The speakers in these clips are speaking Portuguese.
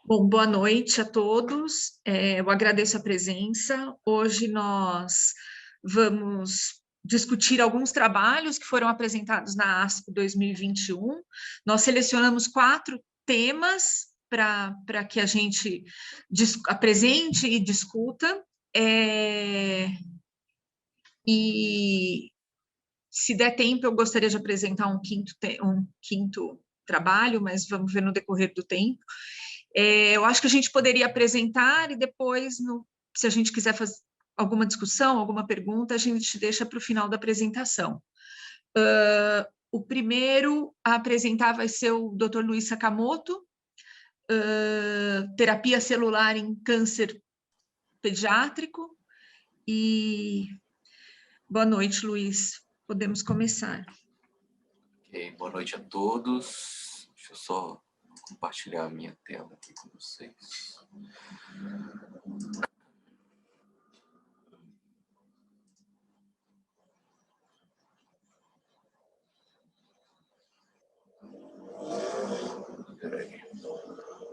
Bom, boa noite a todos. Eu agradeço a presença. Hoje nós vamos discutir alguns trabalhos que foram apresentados na ASCO 2021. Nós selecionamos 4 temas para que a gente apresente e discuta. E se der tempo, eu gostaria de apresentar um quinto trabalho, mas vamos ver no decorrer do tempo. Eu acho que a gente poderia apresentar e depois, se a gente quiser fazer alguma discussão, alguma pergunta, a gente deixa para o final da apresentação. O primeiro a apresentar vai ser o Dr. Luiz Sakamoto, terapia celular em câncer pediátrico. E boa noite, Luiz. Podemos começar. Ok, boa noite a todos. Deixa eu só compartilhar a minha tela aqui com vocês.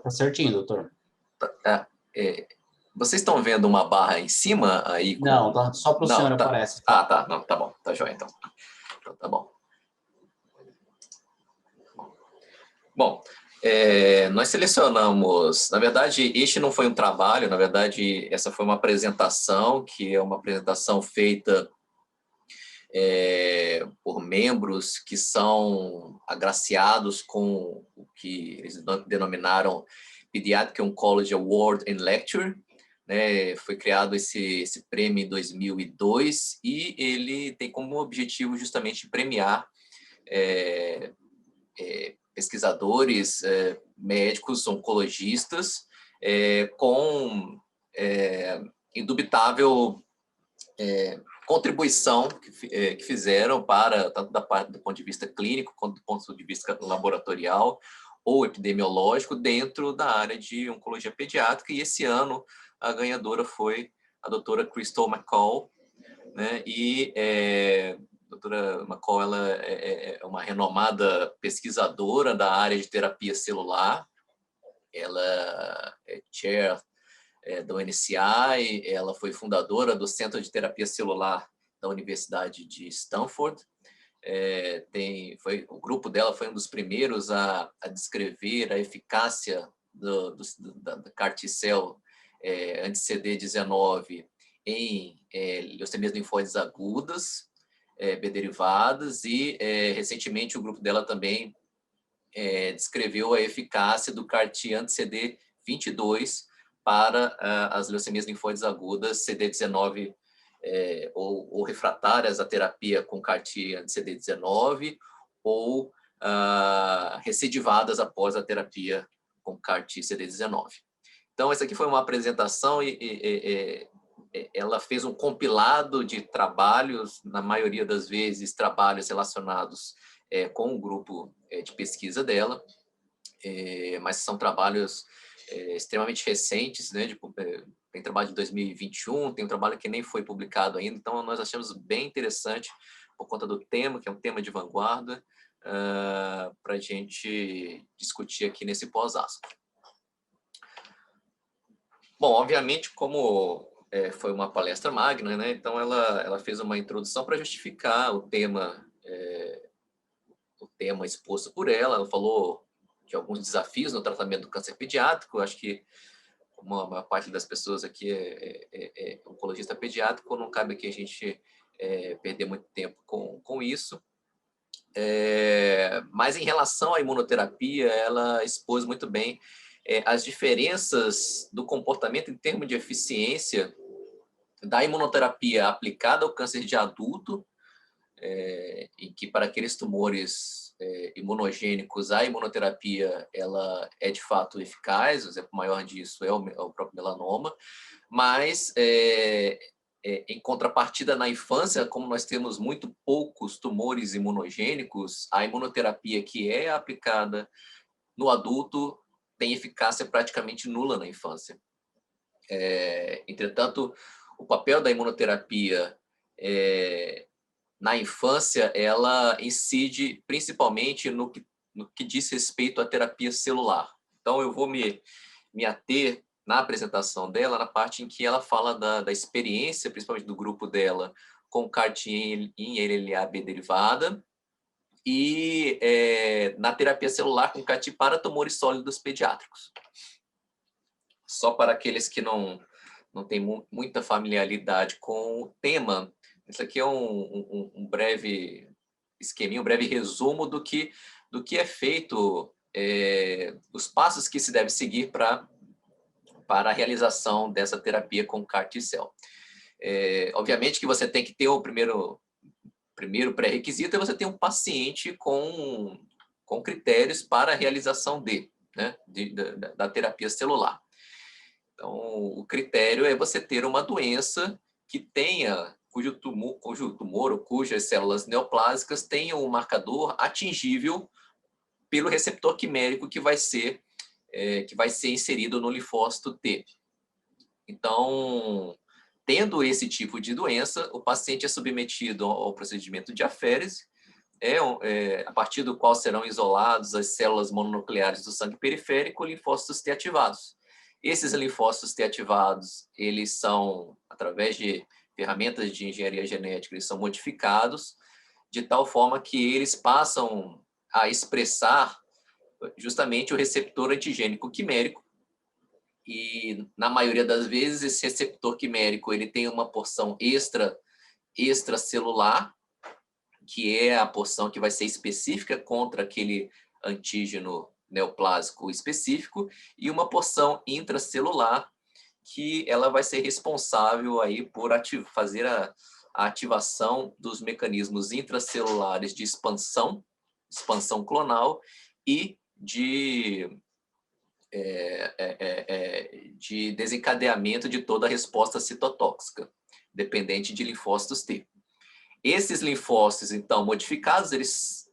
Tá certinho, doutor. Vocês estão vendo uma barra em cima aí? Não, tá, só para o senhor aparece. Ah, tá. Não, tá bom. Tá joia, então. Então tá bom. Bom, nós selecionamos... Na verdade, este não foi um trabalho. Na verdade, essa foi uma apresentação, que é uma apresentação feita por membros que são agraciados com o que eles denominaram Pediatric Oncology Award and Lecture, né? Foi criado esse prêmio em 2002 e ele tem como objetivo justamente premiar pesquisadores, médicos, oncologistas, com indubitável contribuição que fizeram para, tanto do ponto de vista clínico, quanto do ponto de vista laboratorial ou epidemiológico, dentro da área de oncologia pediátrica. E esse ano a ganhadora foi a doutora Crystal McCall, né? E a doutora McCall, ela é uma renomada pesquisadora da área de terapia celular. Ela é chair da UNCI, ela foi fundadora do Centro de Terapia Celular da Universidade de Stanford. O grupo dela foi um dos primeiros a descrever a eficácia da CAR T-cell anti-CD19 em leucemias linfóides agudas, B-derivadas, e recentemente o grupo dela também descreveu a eficácia do CAR T anti-CD22 para as leucemias linfóides agudas CD19 ou refratárias à terapia com CAR T anti-CD19 ou recidivadas após a terapia com CAR T CD19. Então, essa aqui foi uma apresentação e ela fez um compilado de trabalhos, na maioria das vezes trabalhos relacionados com o grupo de pesquisa dela, mas são trabalhos extremamente recentes, né? Tem trabalho de 2021, tem um trabalho que nem foi publicado ainda, então nós achamos bem interessante por conta do tema, que é um tema de vanguarda, para a gente discutir aqui nesse pós-ASCO. Bom, obviamente, como foi uma palestra magna, né? Então ela fez uma introdução para justificar o tema exposto por ela. Ela falou de alguns desafios no tratamento do câncer pediátrico. Acho que uma maior parte das pessoas aqui é oncologista pediátrico, não cabe aqui a gente perder muito tempo com isso. Mas em relação à imunoterapia, ela expôs muito bem as diferenças do comportamento em termos de eficiência da imunoterapia aplicada ao câncer de adulto, em que para aqueles tumores imunogênicos, a imunoterapia ela é de fato eficaz. O exemplo maior disso é o próprio melanoma, mas em contrapartida, na infância, como nós temos muito poucos tumores imunogênicos, a imunoterapia que é aplicada no adulto tem eficácia praticamente nula na infância. Entretanto, o papel da imunoterapia na infância, ela incide principalmente no que diz respeito à terapia celular. Então, eu vou me me ater na apresentação dela, na parte em que ela fala da experiência, principalmente do grupo dela, com CAR-T em LLA-B derivada, e na terapia celular com CAR-T para tumores sólidos pediátricos. Só para aqueles que não têm muita familiaridade com o tema, isso aqui é um breve esqueminha, um breve resumo do que é feito, os passos que se deve seguir para a realização dessa terapia com CAR-T-cell. Obviamente que você tem que ter o primeiro pré-requisito, é você ter um paciente com critérios para a realização da terapia celular. Então, o critério é você ter uma doença que tenha, cujo tumor ou cujas células neoplásicas tenham um marcador atingível pelo receptor quimérico que vai ser inserido no linfócito T. Então, tendo esse tipo de doença, o paciente é submetido ao procedimento de aférese, a partir do qual serão isolados as células mononucleares do sangue periférico, linfócitos T ativados. Esses linfócitos T ativados, eles são, através de ferramentas de engenharia genética, eles são modificados de tal forma que eles passam a expressar justamente o receptor antigênico quimérico. E, na maioria das vezes, esse receptor quimérico ele tem uma porção extracelular, que é a porção que vai ser específica contra aquele antígeno neoplásico específico, e uma porção intracelular, que ela vai ser responsável aí por fazer a ativação dos mecanismos intracelulares de expansão clonal e de desencadeamento de toda a resposta citotóxica, dependente de linfócitos T. Esses linfócitos, então, modificados, eles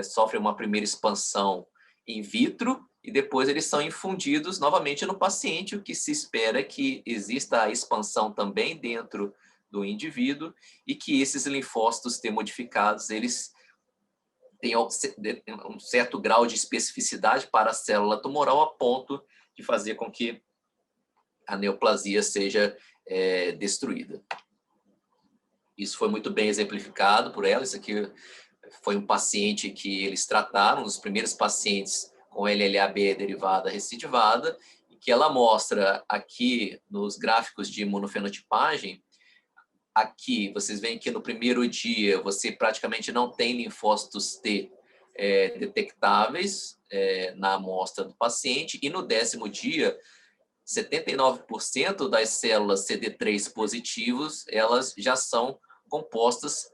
sofrem uma primeira expansão in vitro e depois eles são infundidos novamente no paciente, o que se espera que exista a expansão também dentro do indivíduo e que esses linfócitos T modificados, eles tenham um certo grau de especificidade para a célula tumoral a ponto de fazer com que a neoplasia seja destruída. Isso foi muito bem exemplificado por ela. Isso aqui foi um paciente que eles trataram, os primeiros pacientes com LLA-B derivada recidivada, que ela mostra aqui nos gráficos de imunofenotipagem. Aqui, vocês veem que no primeiro dia você praticamente não tem linfócitos T detectáveis na amostra do paciente, e no 10º dia, 79% das células CD3 positivos, elas já são compostas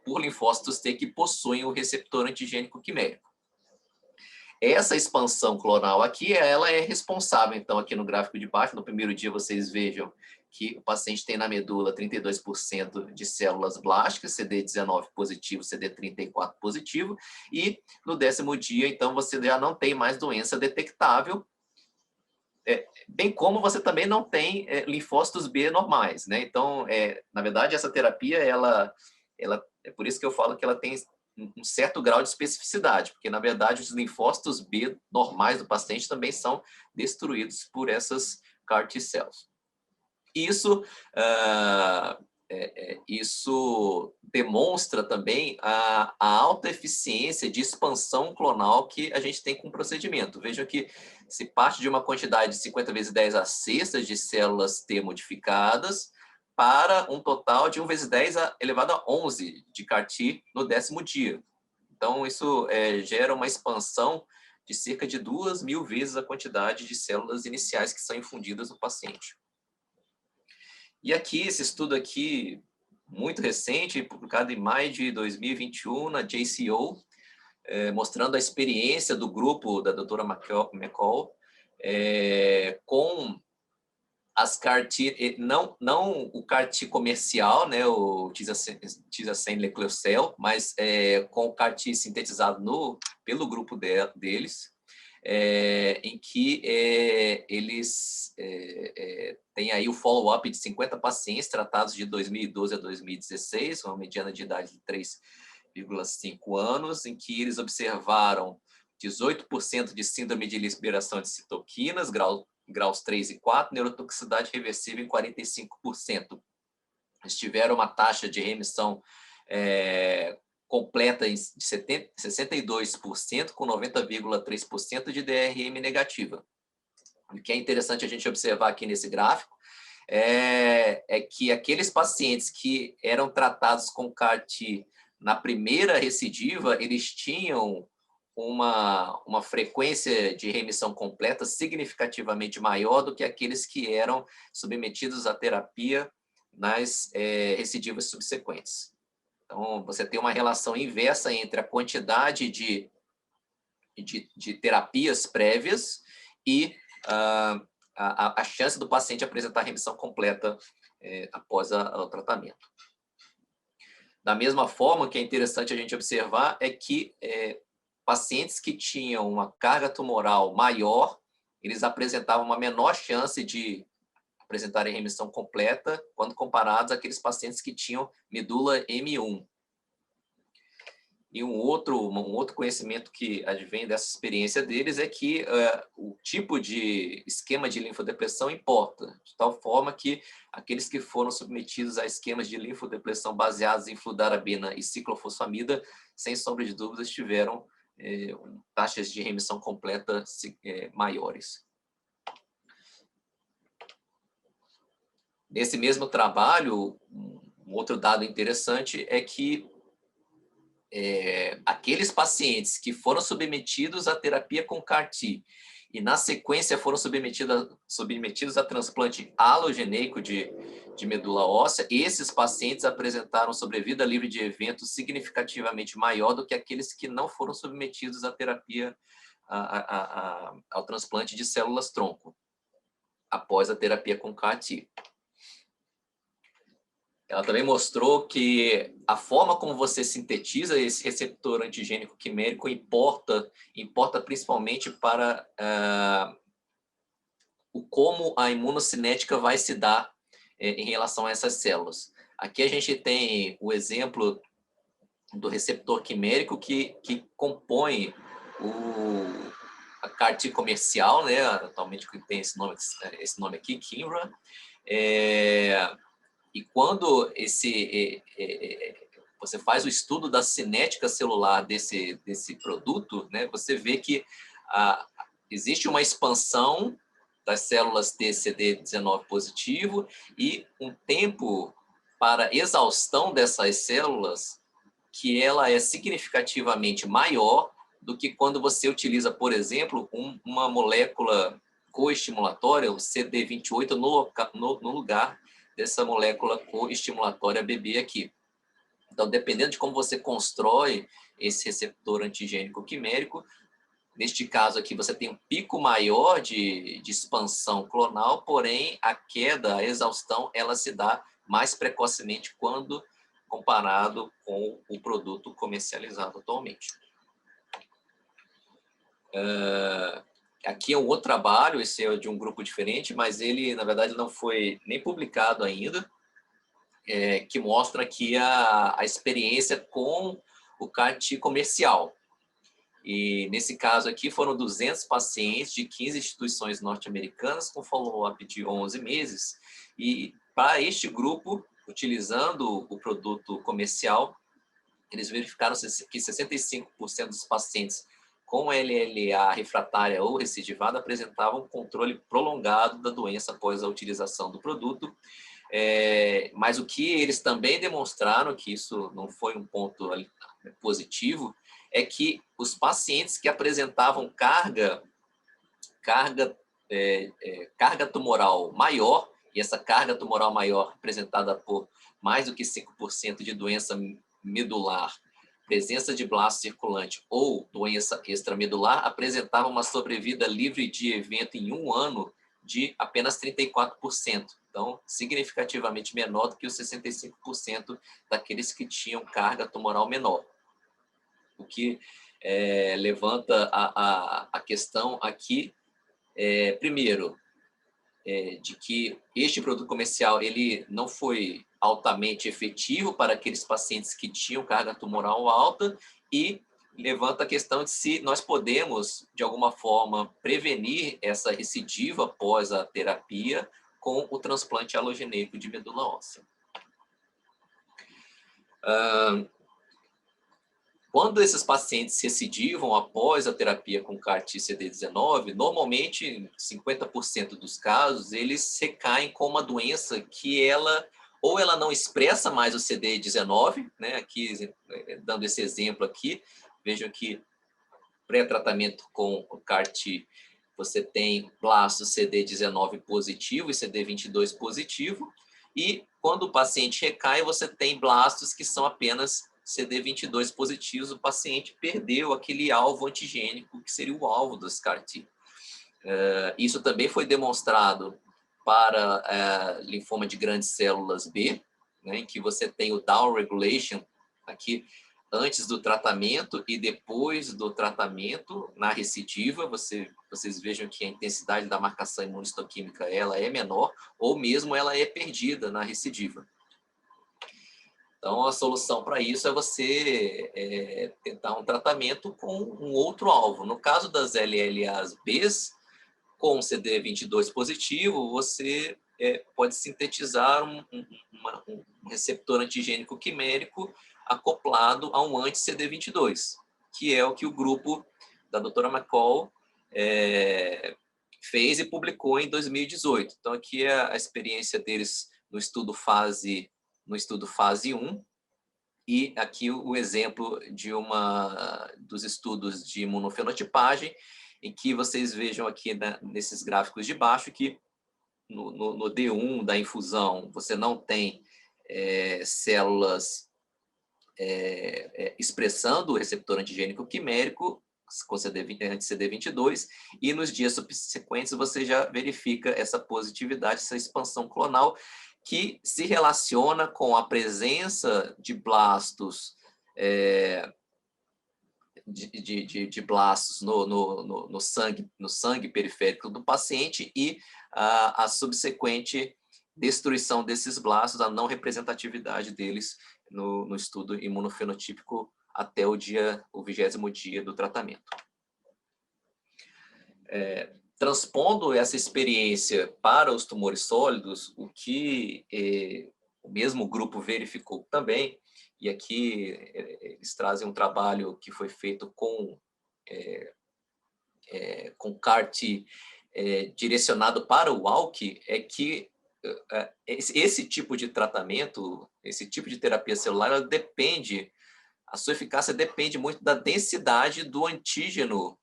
por linfócitos T que possuem o receptor antigênico quimérico. Essa expansão clonal aqui, ela é responsável, então, aqui no gráfico de baixo, no primeiro dia vocês vejam que o paciente tem na medula 32% de células blásticas, CD19 positivo, CD34 positivo, e no 10º dia, então, você já não tem mais doença detectável, bem como você também não tem linfócitos B normais, né? Então, na verdade, essa terapia, ela é por isso que eu falo que ela tem um certo grau de especificidade, porque, na verdade, os linfócitos B normais do paciente também são destruídos por essas CAR-T cells. Isso demonstra também a alta eficiência de expansão clonal que a gente tem com o procedimento. Vejam que se parte de uma quantidade de 50 × 10⁶ de células T modificadas para um total de 1 × 10⁻11 de CAR-T no 10º dia. Então, isso gera uma expansão de cerca de 2.000 vezes a quantidade de células iniciais que são infundidas no paciente. E aqui, esse estudo aqui, muito recente, publicado em maio de 2021 na JCO, mostrando a experiência do grupo da doutora McCall com as CAR-T, não o CAR-T comercial, né, o Tisagen-Leclercel, mas com o CAR-T sintetizado pelo grupo deles, em que eles têm aí o follow-up de 50 pacientes tratados de 2012 a 2016, uma mediana de idade de 3,5 anos, em que eles observaram 18% de síndrome de liberação de citoquinas, graus 3 e 4, neurotoxicidade reversível em 45%. Eles tiveram uma taxa de remissão completa de 62%, com 90,3% de DRM negativa. O que é interessante a gente observar aqui nesse gráfico é que aqueles pacientes que eram tratados com CAR-T na primeira recidiva, eles tinham uma frequência de remissão completa significativamente maior do que aqueles que eram submetidos à terapia nas recidivas subsequentes. Então, você tem uma relação inversa entre a quantidade de terapias prévias e a chance do paciente apresentar remissão completa após o tratamento. Da mesma forma, o que é interessante a gente observar é que pacientes que tinham uma carga tumoral maior, eles apresentavam uma menor chance de apresentarem remissão completa quando comparados àqueles pacientes que tinham medula M1. E um outro conhecimento que advém dessa experiência deles é que o tipo de esquema de linfodepressão importa, de tal forma que aqueles que foram submetidos a esquemas de linfodepressão baseados em fludarabina e ciclofosfamida, sem sombra de dúvidas, tiveram taxas de remissão completa maiores. Nesse mesmo trabalho, um outro dado interessante é que aqueles pacientes que foram submetidos à terapia com CAR-T e, na sequência, foram submetidos a transplante alogeneico de medula óssea, esses pacientes apresentaram sobrevida livre de eventos significativamente maior do que aqueles que não foram submetidos à terapia, ao transplante de células-tronco, após a terapia com CAR-T. Ela também mostrou que a forma como você sintetiza esse receptor antigênico quimérico importa principalmente para como a imunocinética vai se dar em relação a essas células. Aqui a gente tem o exemplo do receptor quimérico que compõe a CAR-T comercial, né? Atualmente tem esse nome aqui, Kymra. E quando você faz o estudo da cinética celular desse produto, né, você vê que existe uma expansão das células TCD19 positivo e um tempo para exaustão dessas células que ela é significativamente maior do que quando você utiliza, por exemplo, uma molécula coestimulatória, o CD28, no lugar dessa molécula coestimulatória BB aqui. Então, dependendo de como você constrói esse receptor antigênico quimérico, neste caso aqui você tem um pico maior de expansão clonal, porém a queda, a exaustão, ela se dá mais precocemente quando comparado com o produto comercializado atualmente. Aqui é um outro trabalho, esse é de um grupo diferente, mas ele, na verdade, não foi nem publicado ainda, que mostra aqui a experiência com o CAR-T comercial. E, nesse caso aqui, foram 200 pacientes de 15 instituições norte-americanas com follow-up de 11 meses. E, para este grupo, utilizando o produto comercial, eles verificaram que 65% dos pacientes com LLA refratária ou recidivada apresentavam controle prolongado da doença após a utilização do produto. Mas o que eles também demonstraram, que isso não foi um ponto positivo, é que os pacientes que apresentavam carga tumoral maior, e essa carga tumoral maior representada por mais do que 5% de doença medular, presença de blasto circulante ou doença extramedular, apresentava uma sobrevida livre de evento em 1 ano de apenas 34%. Então, significativamente menor do que os 65% daqueles que tinham carga tumoral menor. O que levanta a questão aqui, primeiro, de que este produto comercial ele não foi altamente efetivo para aqueles pacientes que tinham carga tumoral alta e levanta a questão de se nós podemos, de alguma forma, prevenir essa recidiva após a terapia com o transplante allogeneico de medula óssea. Quando esses pacientes recidivam após a terapia com CAR-T-CD19, normalmente, em 50% dos casos, eles recaem com uma doença que ou ela não expressa mais o CD19, né? Aqui, dando esse exemplo aqui, vejam que pré-tratamento com o CAR-T, você tem blastos CD19 positivo e CD22 positivo, e quando o paciente recai, você tem blastos que são apenas CD22 positivos, o paciente perdeu aquele alvo antigênico que seria o alvo dos CAR-T. Isso também foi demonstrado para linfoma de grandes células B, né, em que você tem o down regulation aqui antes do tratamento e depois do tratamento na recidiva. Vocês vejam que a intensidade da marcação imunistoquímica ela é menor ou mesmo ela é perdida na recidiva. Então, a solução para isso é você tentar um tratamento com um outro alvo. No caso das LLAs-Bs, com CD22 positivo, você pode sintetizar um receptor antigênico quimérico acoplado a um anti-CD22, que é o que o grupo da doutora McCall fez e publicou em 2018. Então, aqui é a experiência deles no estudo fase 1, e aqui o exemplo de dos estudos de imunofenotipagem, em que vocês vejam aqui nesses gráficos de baixo que no D1 da infusão você não tem células expressando o receptor antigênico quimérico com anti-CD22, e nos dias subsequentes você já verifica essa positividade, essa expansão clonal, que se relaciona com a presença de blastos de blastos no sangue periférico do paciente e a subsequente destruição desses blastos, a não representatividade deles no estudo imunofenotípico até o 20º dia do tratamento. Transpondo essa experiência para os tumores sólidos, o que o mesmo grupo verificou também, e aqui eles trazem um trabalho que foi feito com CAR-T direcionado para o ALK, é que esse tipo de tratamento, esse tipo de terapia celular, a sua eficácia depende muito da densidade do antígeno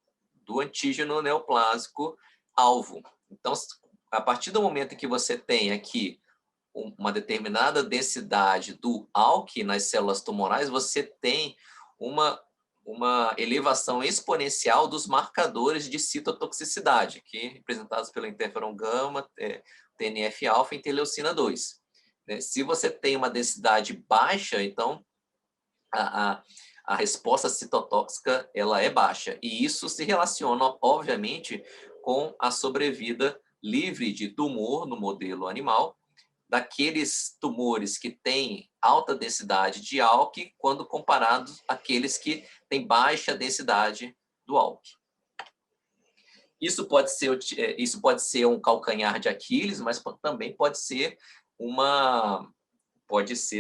neoplásico alvo. Então, a partir do momento em que você tem aqui uma determinada densidade do ALK nas células tumorais, você tem uma elevação exponencial dos marcadores de citotoxicidade, que representados pelo interferon gama, TNF-alfa e interleucina 2. Se você tem uma densidade baixa, então a resposta citotóxica ela é baixa, e isso se relaciona, obviamente, com a sobrevida livre de tumor no modelo animal, daqueles tumores que têm alta densidade de ALK, quando comparados àqueles que têm baixa densidade do ALK. Isso pode ser um calcanhar de Aquiles, mas também pode ser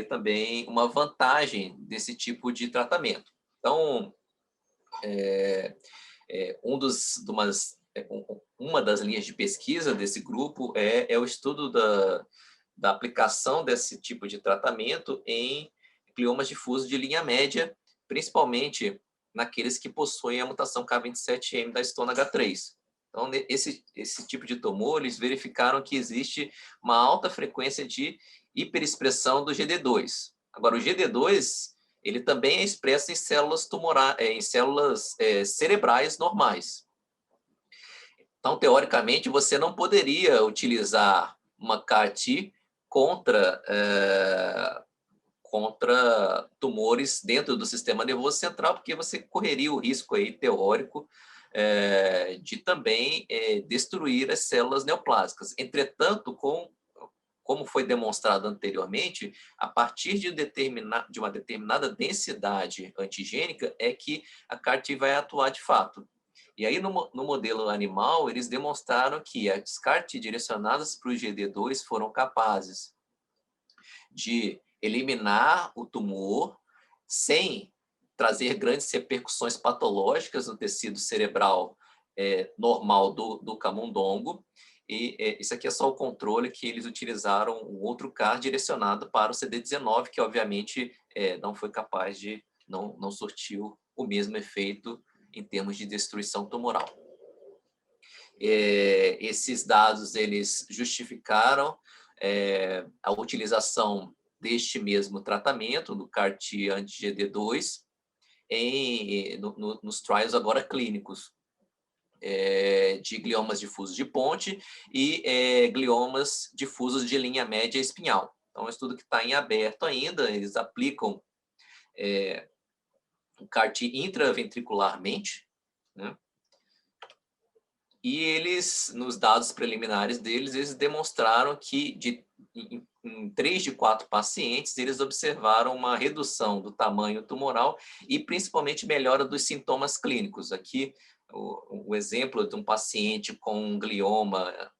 também uma vantagem desse tipo de tratamento. Então, uma das linhas de pesquisa desse grupo é o estudo da aplicação desse tipo de tratamento em gliomas difusos de linha média, principalmente naqueles que possuem a mutação K27M da histona H3. Então, esse tipo de tumor, eles verificaram que existe uma alta frequência de hiperexpressão do GD2. Agora, o GD2, ele também é expresso em células cerebrais normais. Então, teoricamente, você não poderia utilizar uma CAR-T contra tumores dentro do sistema nervoso central, porque você correria o risco aí, teórico de também destruir as células neoplásicas. Entretanto, com como foi demonstrado anteriormente, a partir de uma determinada densidade antigênica é que a CAR-T vai atuar de fato. E aí, no modelo animal, eles demonstraram que as CAR-T direcionadas para o GD2 foram capazes de eliminar o tumor sem trazer grandes repercussões patológicas no tecido cerebral normal do camundongo. E isso aqui é só o controle que eles utilizaram um outro CAR direcionado para o CD19, que obviamente não foi capaz de, não surtiu o mesmo efeito em termos de destruição tumoral. Esses dados, eles justificaram a utilização deste mesmo tratamento, do CAR-T anti-GD2, nos trials agora clínicos, de gliomas difusos de ponte e gliomas difusos de linha média espinhal. Então, é um estudo que está em aberto ainda, eles aplicam o CAR-T intraventricularmente, né? E eles, nos dados preliminares deles, eles demonstraram que em 3 de 4 pacientes, eles observaram uma redução do tamanho tumoral e principalmente melhora dos sintomas clínicos. Aqui, o exemplo de um paciente com um glioma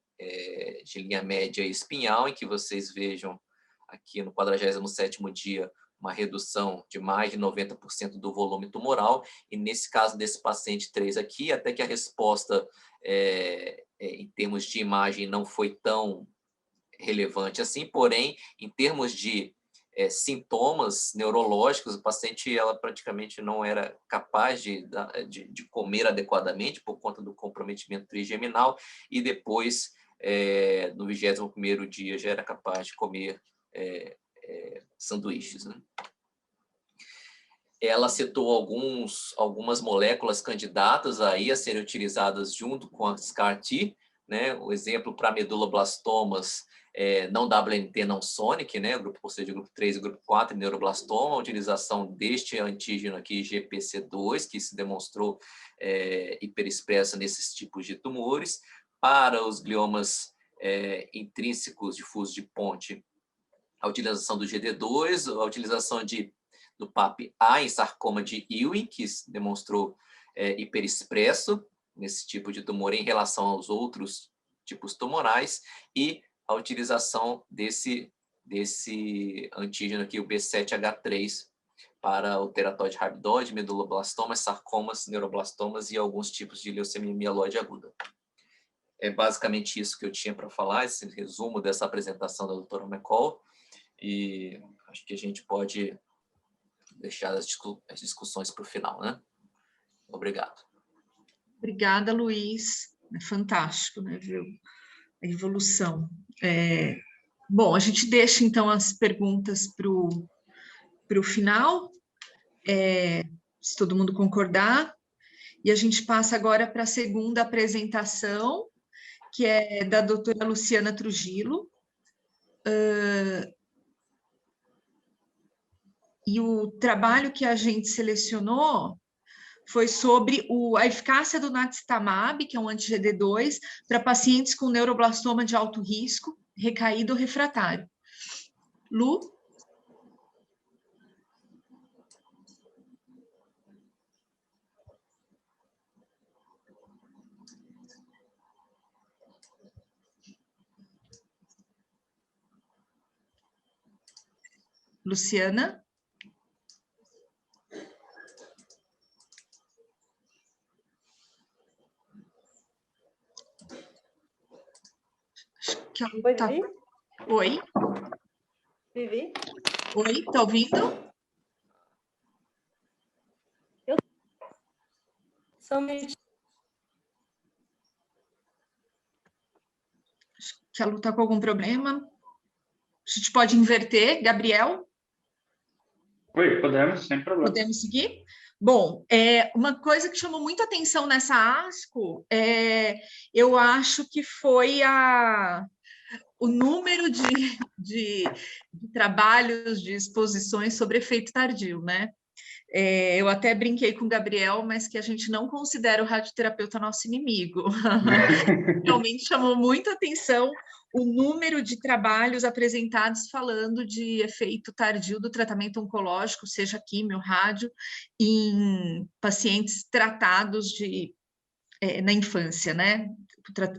de linha média espinhal, em que vocês vejam aqui no 47º dia uma redução de mais de 90% do volume tumoral, e nesse caso desse paciente 3 aqui, até que a resposta em termos de imagem não foi tão relevante assim, porém, em termos de sintomas neurológicos, o paciente ela praticamente não era capaz de comer adequadamente por conta do comprometimento trigeminal, e depois, no 21º dia, já era capaz de comer sanduíches, né? Ela citou algumas moléculas candidatas aí a serem utilizadas junto com as CAR-T, né? O exemplo para meduloblastomas, não WNT, não Sonic, né? Ou seja, grupo 3 e grupo 4 em neuroblastoma, a utilização deste antígeno aqui, GPC2, que se demonstrou hiperexpresso nesses tipos de tumores. Para os gliomas intrínsecos difusos de ponte, a utilização do GD2, a utilização do PAP-A em sarcoma de Ewing, que se demonstrou hiperexpresso nesse tipo de tumor em relação aos outros tipos tumorais, e a utilização desse antígeno aqui, o B7H3, para o teratoide rhabdoide, meduloblastomas, sarcomas, neuroblastomas e alguns tipos de leucemia mieloide aguda. É basicamente isso que eu tinha para falar, esse resumo dessa apresentação da doutora McCall, e acho que a gente pode deixar as discussões para o final, né? Obrigado. Obrigada, Luiz. É fantástico, né, ver a evolução. Bom, a gente deixa, então, as perguntas para o final, se todo mundo concordar, e a gente passa agora para a segunda apresentação, que é da doutora Luciana Trujillo. E o trabalho que a gente selecionou foi sobre a eficácia do naxitamab, que é um anti-GD2, para pacientes com neuroblastoma de alto risco, recaído ou refratário. Lu? Luciana? Oi, Vivi? Oi? Vivi? Oi, tá ouvindo? Só um minutinho. Acho que a Lu está com algum problema. A gente pode inverter, Gabriel? Oi, podemos, sem problema. Podemos seguir? Bom, uma coisa que chamou muito atenção nessa ASCO, eu acho que foi o número de trabalhos, de exposições sobre efeito tardio, né? Eu até brinquei com o Gabriel, mas que a gente não considera o radioterapeuta nosso inimigo. Realmente chamou muita atenção o número de trabalhos apresentados falando de efeito tardio do tratamento oncológico, seja químio, rádio, em pacientes tratados na infância, né?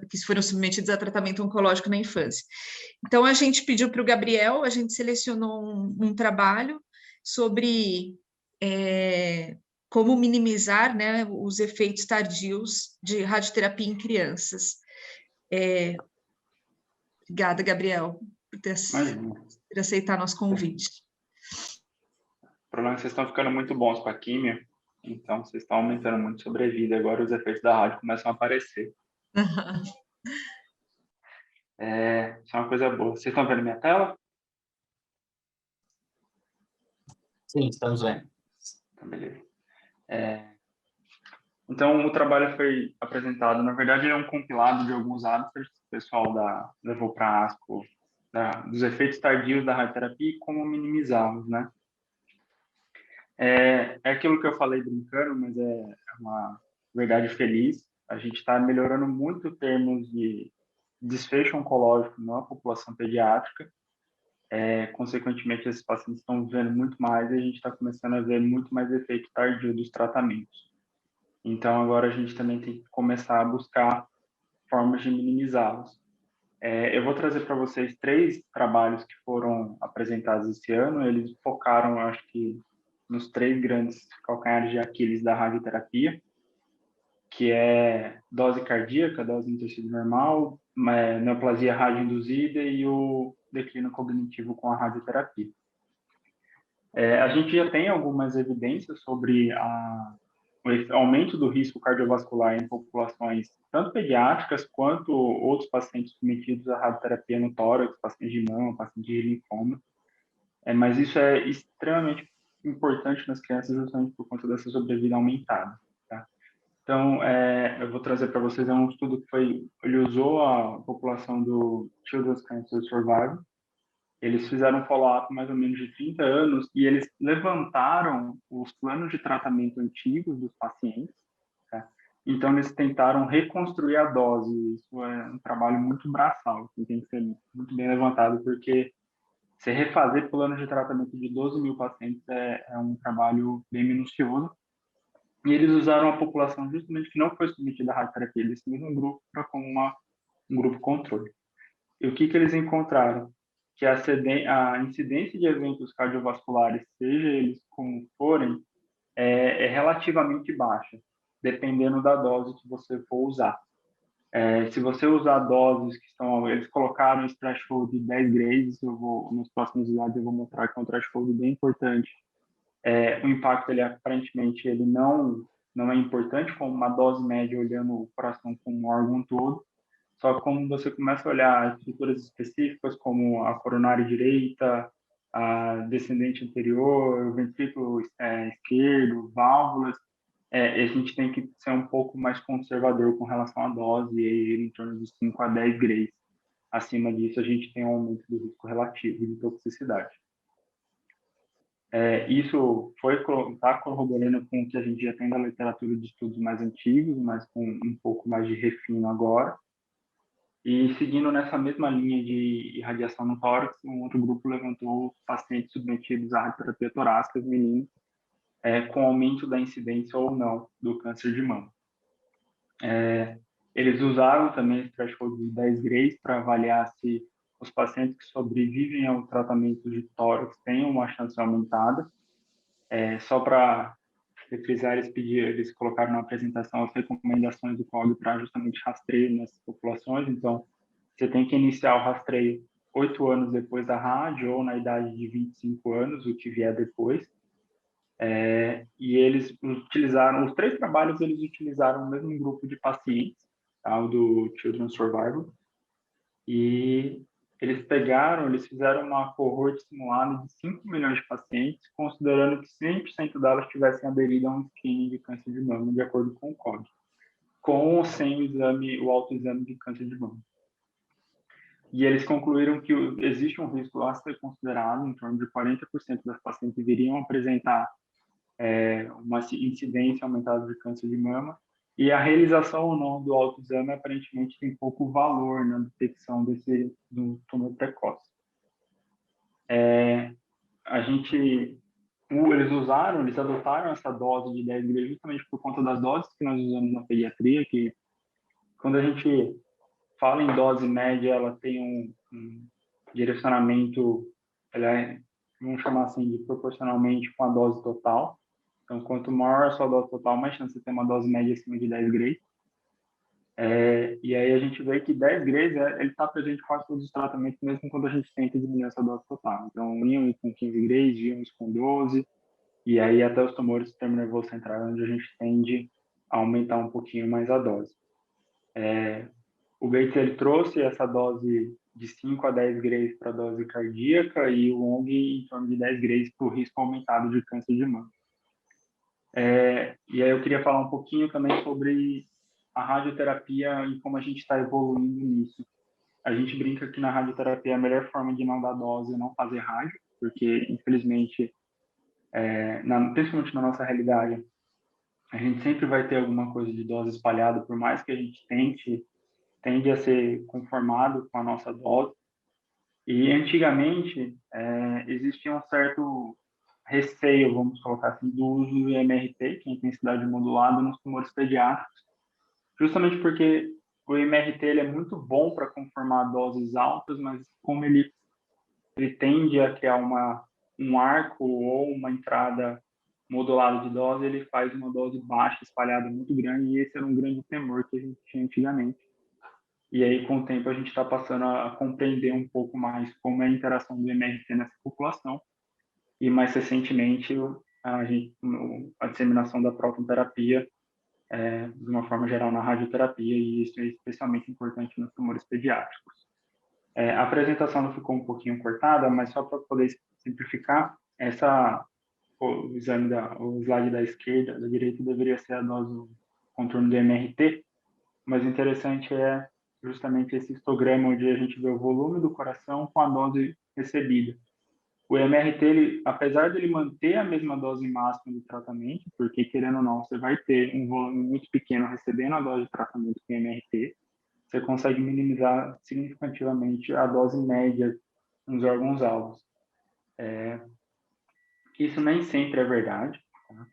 Que foram submetidos a tratamento oncológico na infância. Então, a gente pediu para o Gabriel, a gente selecionou um trabalho sobre como minimizar, né, os efeitos tardios de radioterapia em crianças. Obrigada, Gabriel, Imagina. por aceitar nosso convite. O problema é que vocês estão ficando muito bons com a químia, então vocês estão aumentando muito a sobrevida, agora os efeitos da rádio começam a aparecer. Isso é uma coisa boa. Vocês estão vendo minha tela? Sim, estamos vendo. Então, beleza. Então, o trabalho foi apresentado, na verdade, é um compilado de alguns abstracts que o pessoal levou para a ASCO, dos efeitos tardios da radioterapia e como minimizá-los, né? É aquilo que eu falei brincando, mas é uma verdade feliz. A gente está melhorando muito termos de desfecho oncológico na população pediátrica. Consequentemente, esses pacientes estão vivendo muito mais e a gente está começando a ver muito mais efeito tardio dos tratamentos. Então, agora a gente também tem que começar a buscar formas de minimizá-los. Eu vou trazer para vocês 3 trabalhos que foram apresentados esse ano. Eles focaram, acho que, nos 3 grandes calcanhares de Aquiles da radioterapia, que é dose cardíaca, dose em tecido normal, neoplasia radioinduzida e o declínio cognitivo com a radioterapia. A gente já tem algumas evidências sobre o aumento do risco cardiovascular em populações tanto pediátricas quanto outros pacientes submetidos à radioterapia no tórax, pacientes de mama, pacientes de linfoma. Mas isso é extremamente importante nas crianças justamente por conta dessa sobrevida aumentada. Tá? Então, eu vou trazer para vocês um estudo que ele usou a população do Children's Cancer Survival. Eles fizeram um follow-up mais ou menos de 30 anos e eles levantaram os planos de tratamento antigos dos pacientes. Tá? Então, eles tentaram reconstruir a dose. Isso é um trabalho muito braçal, que tem que ser muito bem levantado, porque se refazer plano de tratamento de 12 mil pacientes é um trabalho bem minucioso. E eles usaram a população justamente que não foi submetida à radioterapia, eles mesmo grupo como um grupo controle. E o que eles encontraram? Que a incidência de eventos cardiovasculares, seja eles como forem, é relativamente baixa, dependendo da dose que você for usar. Se você usar doses que eles colocaram esse threshold de 10 grays, nos próximos slides eu vou mostrar que é um threshold bem importante. O impacto, aparentemente, ele não é importante como uma dose média olhando o coração como um órgão todo. Só que como você começa a olhar estruturas específicas como a coronária direita, a descendente anterior, o ventrículo esquerdo, válvulas, a gente tem que ser um pouco mais conservador com relação à dose, e em torno de 5 a 10 grays. Acima disso, a gente tem um aumento do risco relativo de toxicidade. Isso está corroborando com o que a gente já tem da literatura de estudos mais antigos, mas com um pouco mais de refino agora. E seguindo nessa mesma linha de irradiação no tórax, um outro grupo levantou pacientes submetidos à radioterapia torácica, meninos, com aumento da incidência ou não do câncer de mama. Eles usaram também esse threshold de 10 grays para avaliar se os pacientes que sobrevivem ao tratamento de tórax têm uma chance aumentada. Só para frisar, eles colocaram na apresentação as recomendações do COG para justamente rastreio nessas populações. Então, você tem que iniciar o rastreio 8 anos depois da rádio ou na idade de 25 anos, o que vier depois. E eles utilizaram, os 3 trabalhos, eles utilizaram o mesmo grupo de pacientes, tá, o do Children's Survival, e eles fizeram uma cohort simulada de 5 milhões de pacientes, considerando que 100% delas tivessem aderido a um screening de câncer de mama, de acordo com o COG, com ou sem o autoexame de câncer de mama. E eles concluíram que existe um risco a ser considerado, em torno de 40% das pacientes viriam apresentar uma incidência aumentada de câncer de mama, E a realização ou não do autoexame, aparentemente, tem pouco valor na detecção do tumor precoce. Eles adotaram essa dose de 10 gramas justamente por conta das doses que nós usamos na pediatria, que quando a gente fala em dose média, ela tem um direcionamento, vamos chamar assim, de proporcionalmente com a dose total. Então, quanto maior a sua dose total, mais chance de ter uma dose média acima de 10 gramas. E aí a gente vê que 10 gramas, ele está presente em quase todos os tratamentos, mesmo quando a gente tenta diminuir essa dose total. Então, íamos com 15 gramas, íamos com 12, e aí até os tumores do sistema nervoso central, onde a gente tende a aumentar um pouquinho mais a dose. O Gates, ele trouxe essa dose de 5 a 10 gramas para a dose cardíaca e o ONG em torno de 10 gramas para o risco aumentado de câncer de mama. E aí eu queria falar um pouquinho também sobre a radioterapia e como a gente está evoluindo nisso. A gente brinca que na radioterapia a melhor forma de não dar dose é não fazer rádio, porque, infelizmente, principalmente na nossa realidade, a gente sempre vai ter alguma coisa de dose espalhada, por mais que a gente tende a ser conformado com a nossa dose. E, antigamente, existia um certo receio, vamos colocar assim, do uso do MRT, que é intensidade modulada, nos tumores pediátricos, justamente porque o MRT ele é muito bom para conformar doses altas, mas como ele tende a criar um arco ou uma entrada modulada de dose, ele faz uma dose baixa, espalhada, muito grande, e esse era um grande temor que a gente tinha antigamente. E aí, com o tempo, a gente está passando a compreender um pouco mais como é a interação do MRT nessa população, e mais recentemente a disseminação da próton-terapia de uma forma geral na radioterapia, e isso é especialmente importante nos tumores pediátricos. A apresentação não ficou um pouquinho cortada, mas só para poder simplificar, o slide da esquerda, da direita, deveria ser a dose do contorno do MRT, mas o interessante é justamente esse histograma onde a gente vê o volume do coração com a dose recebida. O MRT, apesar de ele manter a mesma dose máxima de tratamento, porque, querendo ou não, você vai ter um volume muito pequeno recebendo a dose de tratamento com MRT, você consegue minimizar significativamente a dose média nos órgãos-alvos. Isso nem sempre é verdade, tá?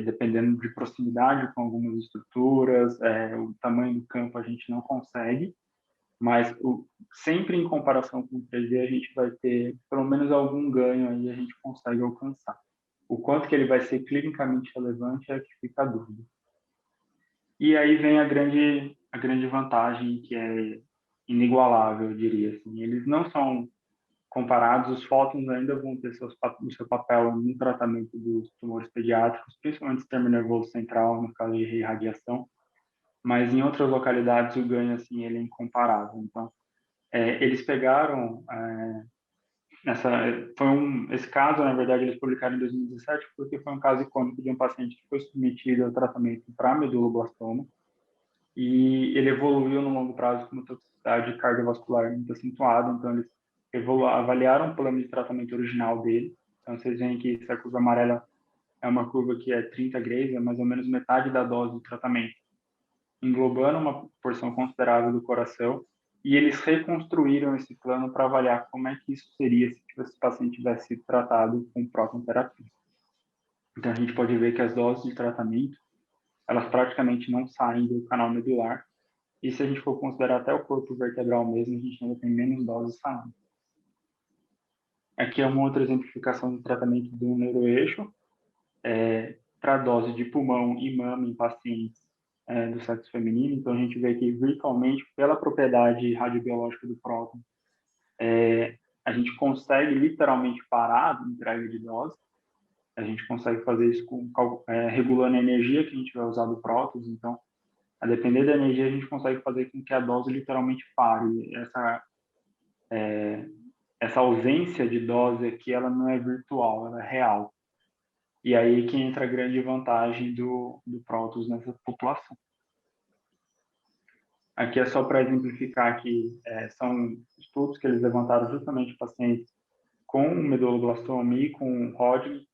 Dependendo de proximidade com algumas estruturas, o tamanho do campo a gente não consegue, mas sempre em comparação com o 3D a gente vai ter pelo menos algum ganho aí, a gente consegue alcançar. O quanto que ele vai ser clinicamente relevante é que fica a dúvida. E aí vem a grande vantagem, que é inigualável, eu diria assim. Eles não são comparados, os fótons ainda vão ter o seu papel no tratamento dos tumores pediátricos, principalmente do sistema nervoso central, no caso de irradiação, mas em outras localidades o ganho assim ele é incomparável. Então, eles pegaram esse caso, na verdade, eles publicaram em 2017 porque foi um caso icônico de um paciente que foi submetido ao tratamento para meduloblastoma e ele evoluiu no longo prazo com uma toxicidade cardiovascular muito acentuada. Então, eles avaliaram o plano de tratamento original dele. Então, vocês veem que essa curva amarela é uma curva que é 30 grays, é mais ou menos metade da dose do tratamento, englobando uma porção considerável do coração, e eles reconstruíram esse plano para avaliar como é que isso seria se esse paciente tivesse sido tratado com próton-terapia. Então, a gente pode ver que as doses de tratamento, elas praticamente não saem do canal medular, e se a gente for considerar até o corpo vertebral mesmo, a gente ainda tem menos doses saindo. Aqui é uma outra exemplificação do tratamento do neuroeixo, para dose de pulmão e mama em pacientes do sexo feminino. Então, a gente vê que, virtualmente, pela propriedade radiobiológica do próton, a gente consegue literalmente parar a entrega de dose. A gente consegue fazer isso regulando a energia que a gente vai usar do prótons. Então, a depender da energia, a gente consegue fazer com que a dose literalmente pare. Essa ausência de dose aqui, ela não é virtual, ela é real. E aí que entra a grande vantagem do prótons nessa população. Aqui é só para exemplificar que são estudos que eles levantaram justamente pacientes com meduloblastoma e com Hodgkin,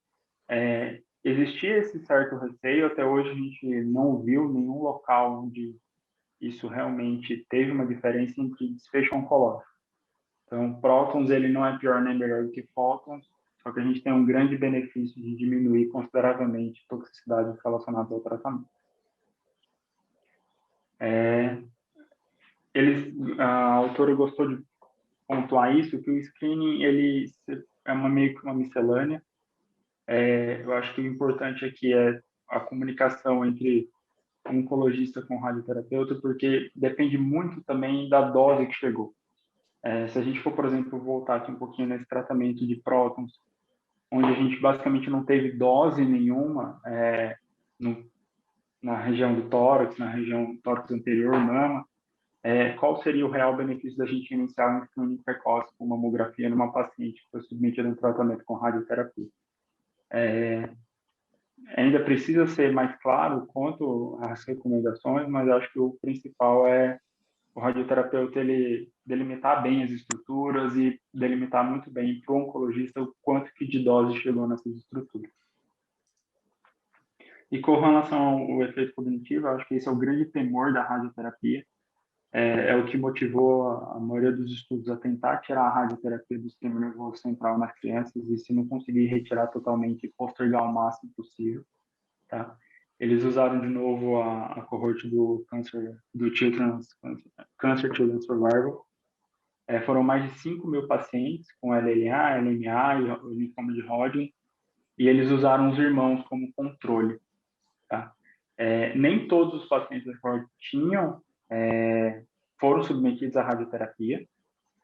existia esse certo receio, até hoje a gente não viu nenhum local onde isso realmente teve uma diferença entre desfecho oncológico. Então, prótons, ele não é pior nem melhor do que fótons, só que a gente tem um grande benefício de diminuir consideravelmente toxicidades relacionadas ao tratamento. A autora gostou de pontuar isso, que o screening ele é meio que uma miscelânea. Eu acho que o importante aqui é a comunicação entre o oncologista com o radioterapeuta, porque depende muito também da dose que chegou. Se a gente for, por exemplo, voltar aqui um pouquinho nesse tratamento de prótons, onde a gente basicamente não teve dose nenhuma na região do tórax, na região do tórax anterior, mama, qual seria o real benefício da gente iniciar um screening precoce com mamografia numa paciente que foi submetida a um tratamento com radioterapia? Ainda precisa ser mais claro quanto às recomendações, mas acho que o principal é o radioterapeuta ele delimitar bem as estruturas e delimitar muito bem para o oncologista o quanto que de dose chegou nessas estruturas. E com relação ao efeito cognitivo, acho que esse é o grande temor da radioterapia. É o que motivou a maioria dos estudos a tentar tirar a radioterapia do sistema nervoso central nas crianças e, se não conseguir retirar totalmente, postergar o máximo possível. Tá? Eles usaram de novo a cohorte do Cancer Children's Survival. Foram mais de 5.000 pacientes com LLA, LMA e linfoma de Hodgkin, e eles usaram os irmãos como controle. Tá? Nem todos os pacientes da cohorte foram submetidos à radioterapia,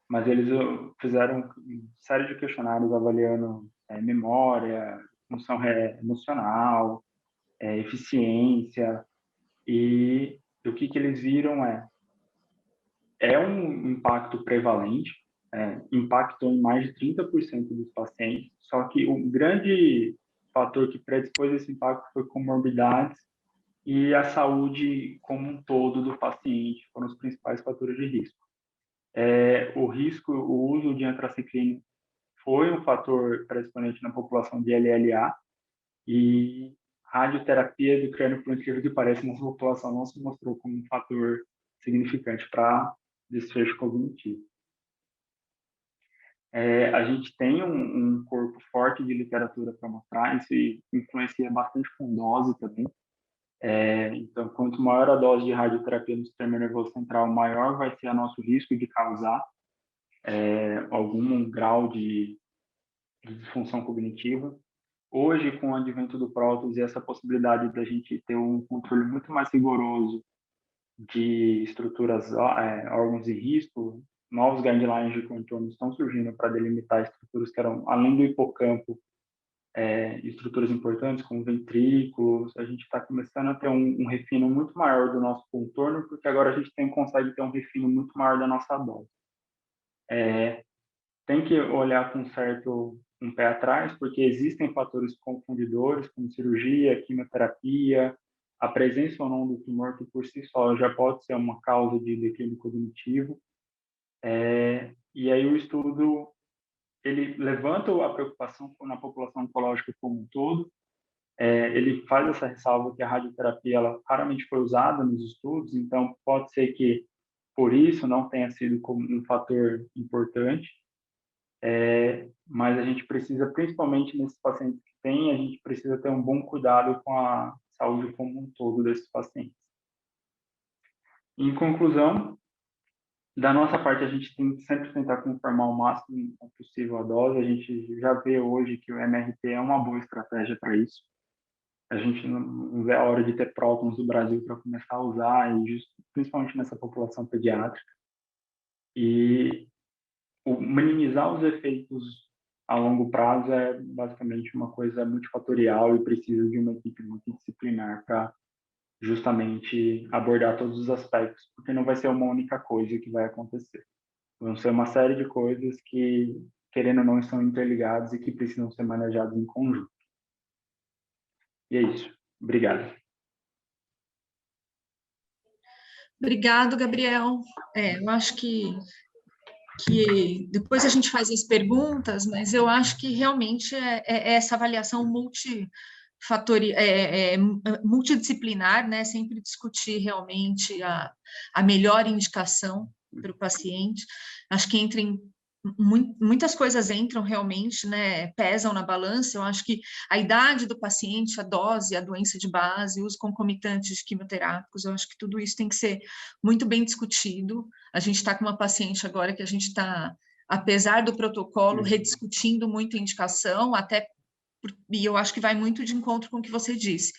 mas eles fizeram uma série de questionários avaliando memória, função emocional, eficiência, e o que eles viram é um impacto prevalente, impactou em mais de 30% dos pacientes, só que o grande fator que predispôs esse impacto foi comorbidades e a saúde como um todo do paciente, foram os principais fatores de risco. O uso de antraciclina foi um fator predisponente na população de LLA, e radioterapia do crânio, por incrível que pareça, nessa população não se mostrou como um fator significante para desfecho cognitivo. A gente tem um corpo forte de literatura para mostrar, isso influencia bastante com dose também. Então, quanto maior a dose de radioterapia no sistema nervoso central, maior vai ser o nosso risco de causar algum grau de disfunção cognitiva. Hoje, com o advento do prótons e essa possibilidade da gente ter um controle muito mais rigoroso de estruturas, órgãos de risco, novos guidelines de contorno estão surgindo para delimitar estruturas que eram, além do hipocampo, estruturas importantes, como ventrículos. A gente está começando a ter um refino muito maior do nosso contorno, porque agora a gente consegue ter um refino muito maior da nossa dose. Tem que olhar com um pé atrás, porque existem fatores confundidores, como cirurgia, quimioterapia, a presença ou não do tumor, que por si só já pode ser uma causa de declínio cognitivo. E aí o estudo ele levanta a preocupação na população oncológica como um todo. Ele faz essa ressalva que a radioterapia ela raramente foi usada nos estudos, então pode ser que por isso não tenha sido como um fator importante. Mas a gente precisa, principalmente nesses pacientes que tem, a gente precisa ter um bom cuidado com a saúde como um todo desses pacientes. Em conclusão, da nossa parte, a gente tem que sempre tentar conformar o máximo possível a dose. A gente já vê hoje que o MRT é uma boa estratégia para isso. A gente não vê a hora de ter prótons do Brasil para começar a usar, principalmente nessa população pediátrica. E minimizar os efeitos a longo prazo é basicamente uma coisa multifatorial e precisa de uma equipe multidisciplinar para justamente abordar todos os aspectos, porque não vai ser uma única coisa que vai acontecer. Vão ser uma série de coisas que, querendo ou não, estão interligadas e que precisam ser manejadas em conjunto. E é isso. Obrigado. Obrigado, Gabriel. Eu acho que depois a gente faz as perguntas, mas eu acho que realmente é essa avaliação multidisciplinar, né? Sempre discutir realmente a melhor indicação para o paciente. Acho que muitas coisas entram realmente, né? Pesam na balança. Eu acho que a idade do paciente, a dose, a doença de base, os concomitantes de quimioterápicos, eu acho que tudo isso tem que ser muito bem discutido. A gente está com uma paciente agora que a gente está, apesar do protocolo, rediscutindo muito a indicação, e eu acho que vai muito de encontro com o que você disse.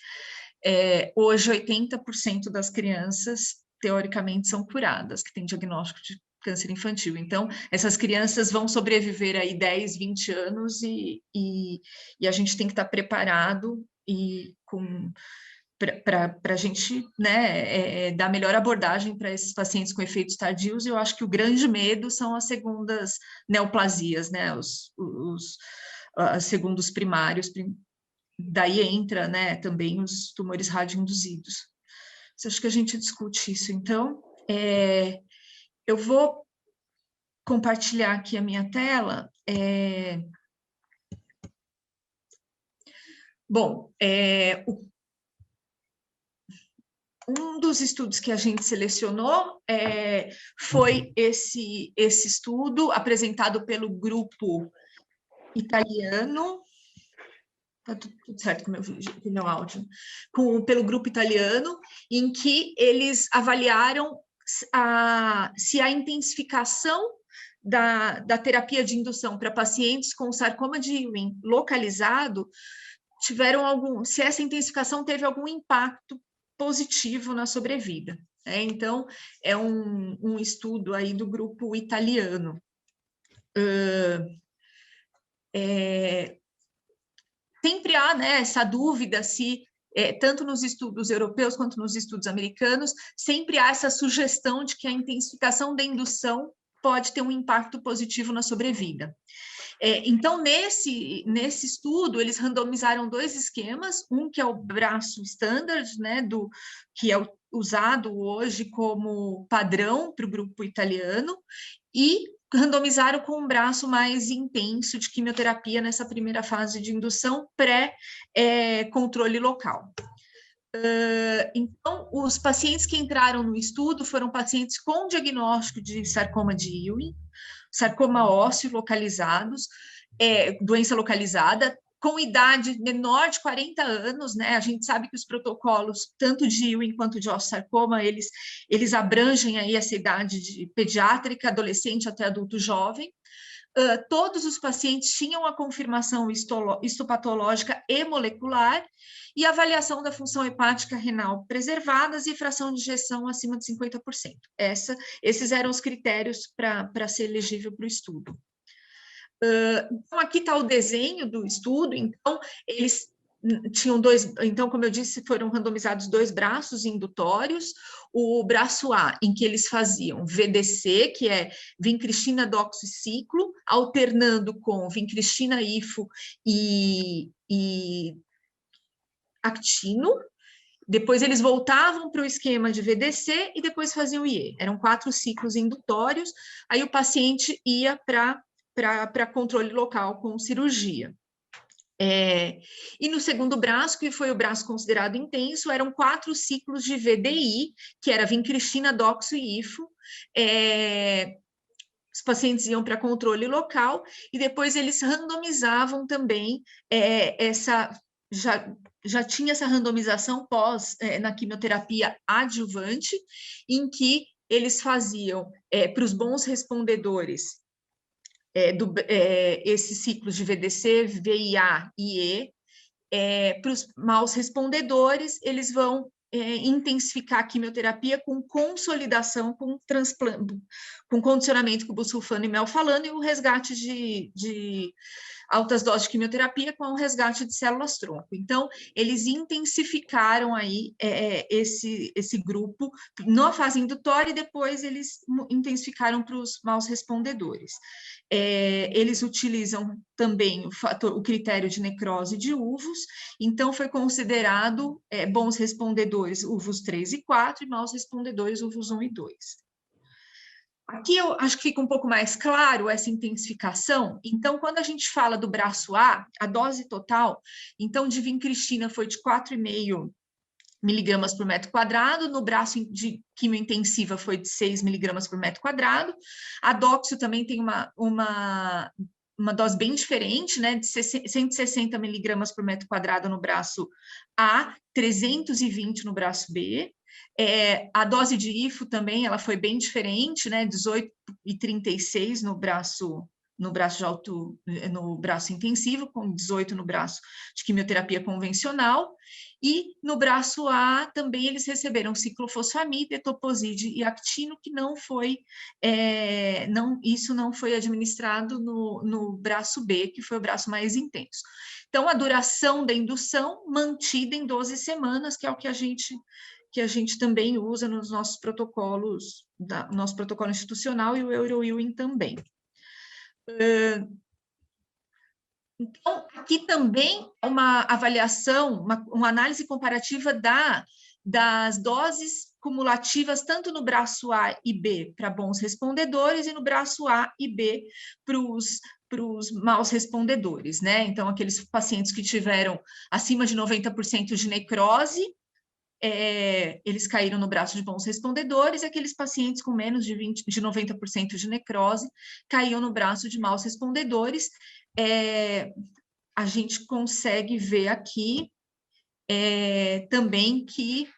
Hoje, 80% das crianças, teoricamente, são curadas, que têm diagnóstico de câncer infantil. Então, essas crianças vão sobreviver aí 10, 20 anos e a gente tem que estar preparado para a gente, né, dar a melhor abordagem para esses pacientes com efeitos tardios. E eu acho que o grande medo são as segundas neoplasias, né, os segundos primários, daí entra, né, também os tumores radioinduzidos. Acho que a gente discute isso. Então, eu vou compartilhar aqui a minha tela. Bom, um dos estudos que a gente selecionou foi esse estudo apresentado pelo grupo italiano. Está tudo certo com o meu áudio. Pelo grupo italiano, em que eles avaliaram se a intensificação da terapia de indução para pacientes com sarcoma de Ewing localizado se essa intensificação teve algum impacto positivo na sobrevida. Então, é um estudo aí do grupo italiano. Sempre há, né, essa dúvida se, tanto nos estudos europeus quanto nos estudos americanos, sempre há essa sugestão de que a intensificação da indução pode ter um impacto positivo na sobrevida. Então, nesse estudo, eles randomizaram 2 esquemas, um que é o braço standard, né, que é usado hoje como padrão para o grupo italiano, e randomizaram com um braço mais intenso de quimioterapia nessa primeira fase de indução pré-controle local. Então, os pacientes que entraram no estudo foram pacientes com diagnóstico de sarcoma de Ewing, sarcoma ósseo localizados, doença localizada, com idade menor de 40 anos, né? A gente sabe que os protocolos, tanto de Ewing quanto de osteosarcoma, eles abrangem aí essa idade de pediátrica, adolescente até adulto jovem. Todos os pacientes tinham a confirmação histopatológica e molecular e avaliação da função hepática renal preservadas e fração de ejeção acima de 50%. Esses eram os critérios para ser elegível para o estudo. Então, aqui está o desenho do estudo. Então, eles tinham 2, então, como eu disse, foram randomizados 2 braços indutórios, o braço A, em que eles faziam VDC, que é vincristina doxiciclo, alternando com vincristina ifo e actino. Depois eles voltavam para o esquema de VDC e depois faziam IE. Eram 4 ciclos indutórios, aí o paciente ia para controle local com cirurgia. E no segundo braço, que foi o braço considerado intenso, eram 4 ciclos de VDI, que era vincristina, doxo e ifo. Os pacientes iam para controle local e depois eles randomizavam também já tinha essa randomização na quimioterapia adjuvante, em que eles faziam para os bons respondedores esses ciclos de VDC, VIA e E. Para os maus respondedores, eles vão intensificar a quimioterapia com consolidação, com transplante, com condicionamento com busulfano e melfalano e o resgate de altas doses de quimioterapia com o resgate de células-tronco. Então, eles intensificaram aí esse grupo na fase indutória e depois eles intensificaram para os maus respondedores. Eles utilizam também o critério de necrose de uvos, então foi considerado bons respondedores uvos 3 e 4 e maus respondedores uvos 1 e 2. Aqui eu acho que fica um pouco mais claro essa intensificação. Então, quando a gente fala do braço A, a dose total, então, de vincristina foi de 4,5 miligramas por metro quadrado, no braço de quimiointensiva foi de 6 miligramas por metro quadrado. A dóxio também tem uma dose bem diferente, né, de 160 miligramas por metro quadrado no braço A, 320 no braço B. A dose de IFO também, ela foi bem diferente, né, 18,36 no braço no braço intensivo, com 18 no braço de quimioterapia convencional, e no braço A também eles receberam ciclofosfamida, etoposide e actino, que não foi, isso não foi administrado no braço B, que foi o braço mais intenso. Então, a duração da indução mantida em 12 semanas, que é o que a gente também usa nos nossos protocolos, nosso protocolo institucional e o Eurowin também. Então, aqui também uma avaliação, uma análise comparativa das doses cumulativas, tanto no braço A e B para bons respondedores e no braço A e B para os maus respondedores, né? Então, aqueles pacientes que tiveram acima de 90% de necrose, eles caíram no braço de bons respondedores, e aqueles pacientes com menos de 90% de necrose caíam no braço de maus respondedores. A gente consegue ver aqui também que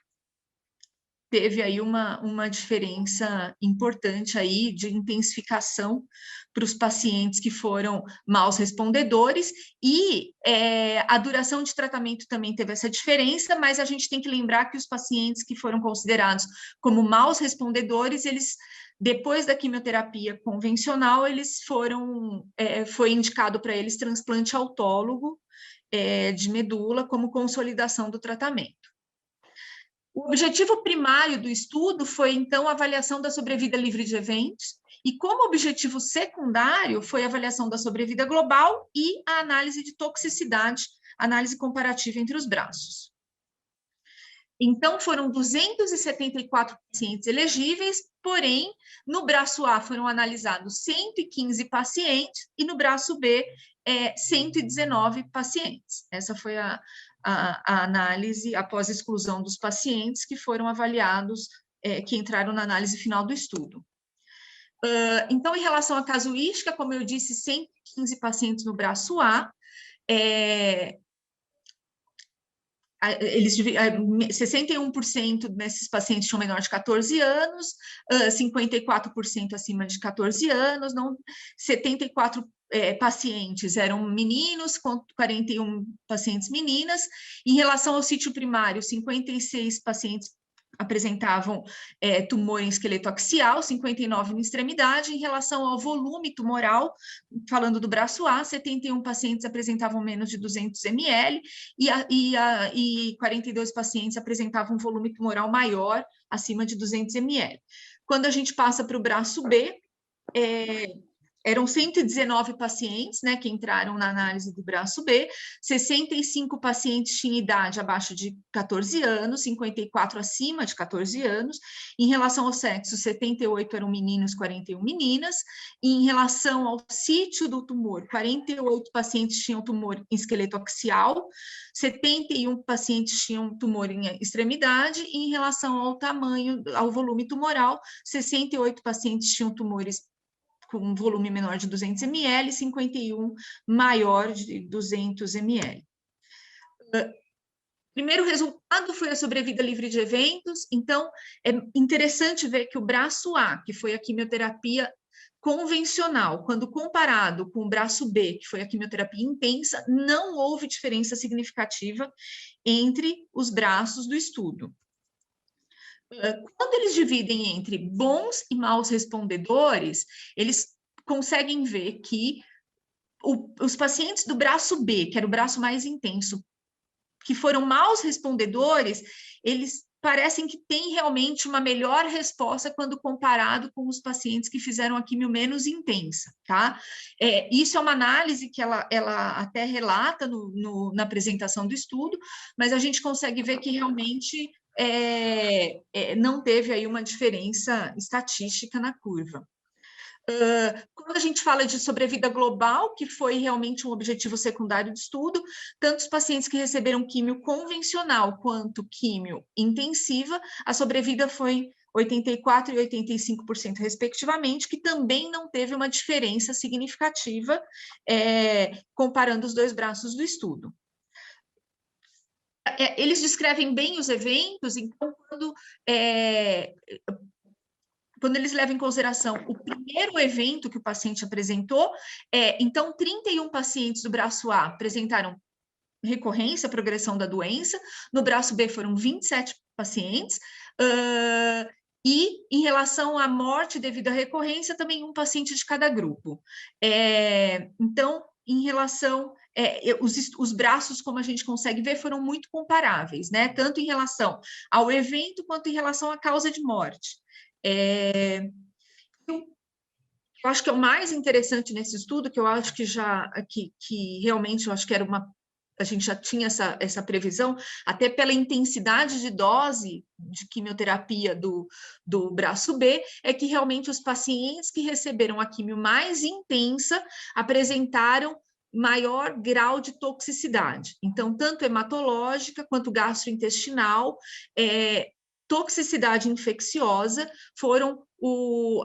teve aí uma diferença importante aí de intensificação para os pacientes que foram maus respondedores, e a duração de tratamento também teve essa diferença, mas a gente tem que lembrar que os pacientes que foram considerados como maus respondedores, eles, depois da quimioterapia convencional, eles foi indicado para eles transplante autólogo de medula como consolidação do tratamento. O objetivo primário do estudo foi, então, a avaliação da sobrevida livre de eventos, e como objetivo secundário foi a avaliação da sobrevida global e a análise de toxicidade, análise comparativa entre os braços. Então, foram 274 pacientes elegíveis, porém, no braço A foram analisados 115 pacientes e no braço B, 119 pacientes. Essa foi a análise após a exclusão dos pacientes que foram avaliados, que entraram na análise final do estudo. Então, em relação à casuística, como eu disse, 115 pacientes no braço A, 61% desses pacientes tinham menor de 14 anos, 54% acima de 14 anos, 74 pacientes eram meninos, 41 pacientes meninas. Em relação ao sítio primário, 56 pacientes apresentavam tumor em esqueleto axial, 59 em extremidade. Em relação ao volume tumoral, falando do braço A, 71 pacientes apresentavam menos de 200 ml e 42 pacientes apresentavam um volume tumoral maior, acima de 200 ml. Quando a gente passa para o braço B, eram 119 pacientes, né, que entraram na análise do braço B, 65 pacientes tinham idade abaixo de 14 anos, 54 acima de 14 anos. Em relação ao sexo, 78 eram meninos, 41 meninas. E em relação ao sítio do tumor, 48 pacientes tinham tumor em esqueleto axial, 71 pacientes tinham tumor em extremidade, e em relação ao tamanho, ao volume tumoral, 68 pacientes tinham tumores com um volume menor de 200 ml, 51 maior de 200 ml. Primeiro resultado foi a sobrevida livre de eventos. Então, é interessante ver que o braço A, que foi a quimioterapia convencional, quando comparado com o braço B, que foi a quimioterapia intensa, não houve diferença significativa entre os braços do estudo. Quando eles dividem entre bons e maus respondedores, eles conseguem ver que os pacientes do braço B, que era o braço mais intenso, que foram maus respondedores, eles parecem que têm realmente uma melhor resposta quando comparado com os pacientes que fizeram a quimio menos intensa, tá? Isso é uma análise que ela até relata na apresentação do estudo, mas a gente consegue ver que realmente não teve aí uma diferença estatística na curva. Quando a gente fala de sobrevida global, que foi realmente um objetivo secundário do estudo, tanto os pacientes que receberam químio convencional quanto químio intensiva, a sobrevida foi 84% e 85%, respectivamente, que também não teve uma diferença significativa comparando os dois braços do estudo. Eles descrevem bem os eventos, então, quando eles levam em consideração o primeiro evento que o paciente apresentou, então, 31 pacientes do braço A apresentaram recorrência, progressão da doença, no braço B foram 27 pacientes, e em relação à morte devido à recorrência, também um paciente de cada grupo. Então, em relação... os braços, como a gente consegue ver, foram muito comparáveis, né? Tanto em relação ao evento, quanto em relação à causa de morte. Eu acho que é o mais interessante nesse estudo, que eu acho que que realmente eu acho que era a gente já tinha essa previsão, até pela intensidade de dose de quimioterapia do braço B, é que realmente os pacientes que receberam a quimio mais intensa apresentaram maior grau de toxicidade. Então, tanto hematológica quanto gastrointestinal, toxicidade infecciosa foram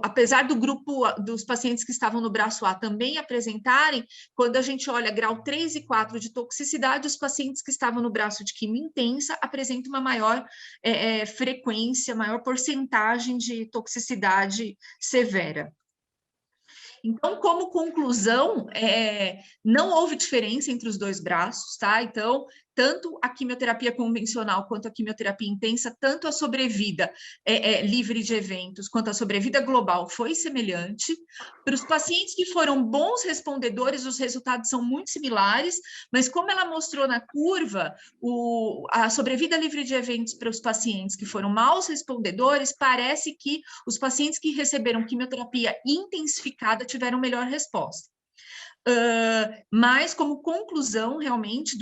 apesar do grupo dos pacientes que estavam no braço A também apresentarem, quando a gente olha grau 3 e 4 de toxicidade, os pacientes que estavam no braço de quimio intensa apresentam uma maior frequência, maior porcentagem de toxicidade severa. Então, como conclusão, não houve diferença entre os dois braços, tá? Então, tanto a quimioterapia convencional quanto a quimioterapia intensa, tanto a sobrevida livre de eventos quanto a sobrevida global foi semelhante. Para os pacientes que foram bons respondedores, os resultados são muito similares, mas como ela mostrou na curva, a sobrevida livre de eventos para os pacientes que foram maus respondedores, parece que os pacientes que receberam quimioterapia intensificada tiveram melhor resposta. Mas, como conclusão, realmente,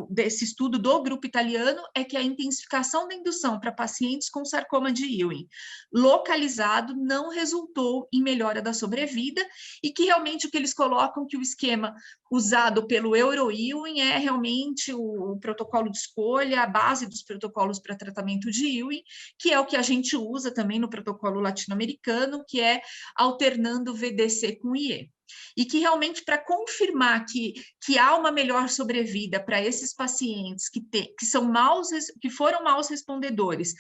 desse estudo do grupo italiano, é que a intensificação da indução para pacientes com sarcoma de Ewing localizado não resultou em melhora da sobrevida, e que realmente o que eles colocam que o esquema usado pelo Euro-Ewing é realmente o protocolo de escolha, a base dos protocolos para tratamento de Ewing, que é o que a gente usa também no protocolo latino-americano, que é alternando VDC com IE. E que realmente, para confirmar que há uma melhor sobrevida para esses pacientes que foram maus respondedores,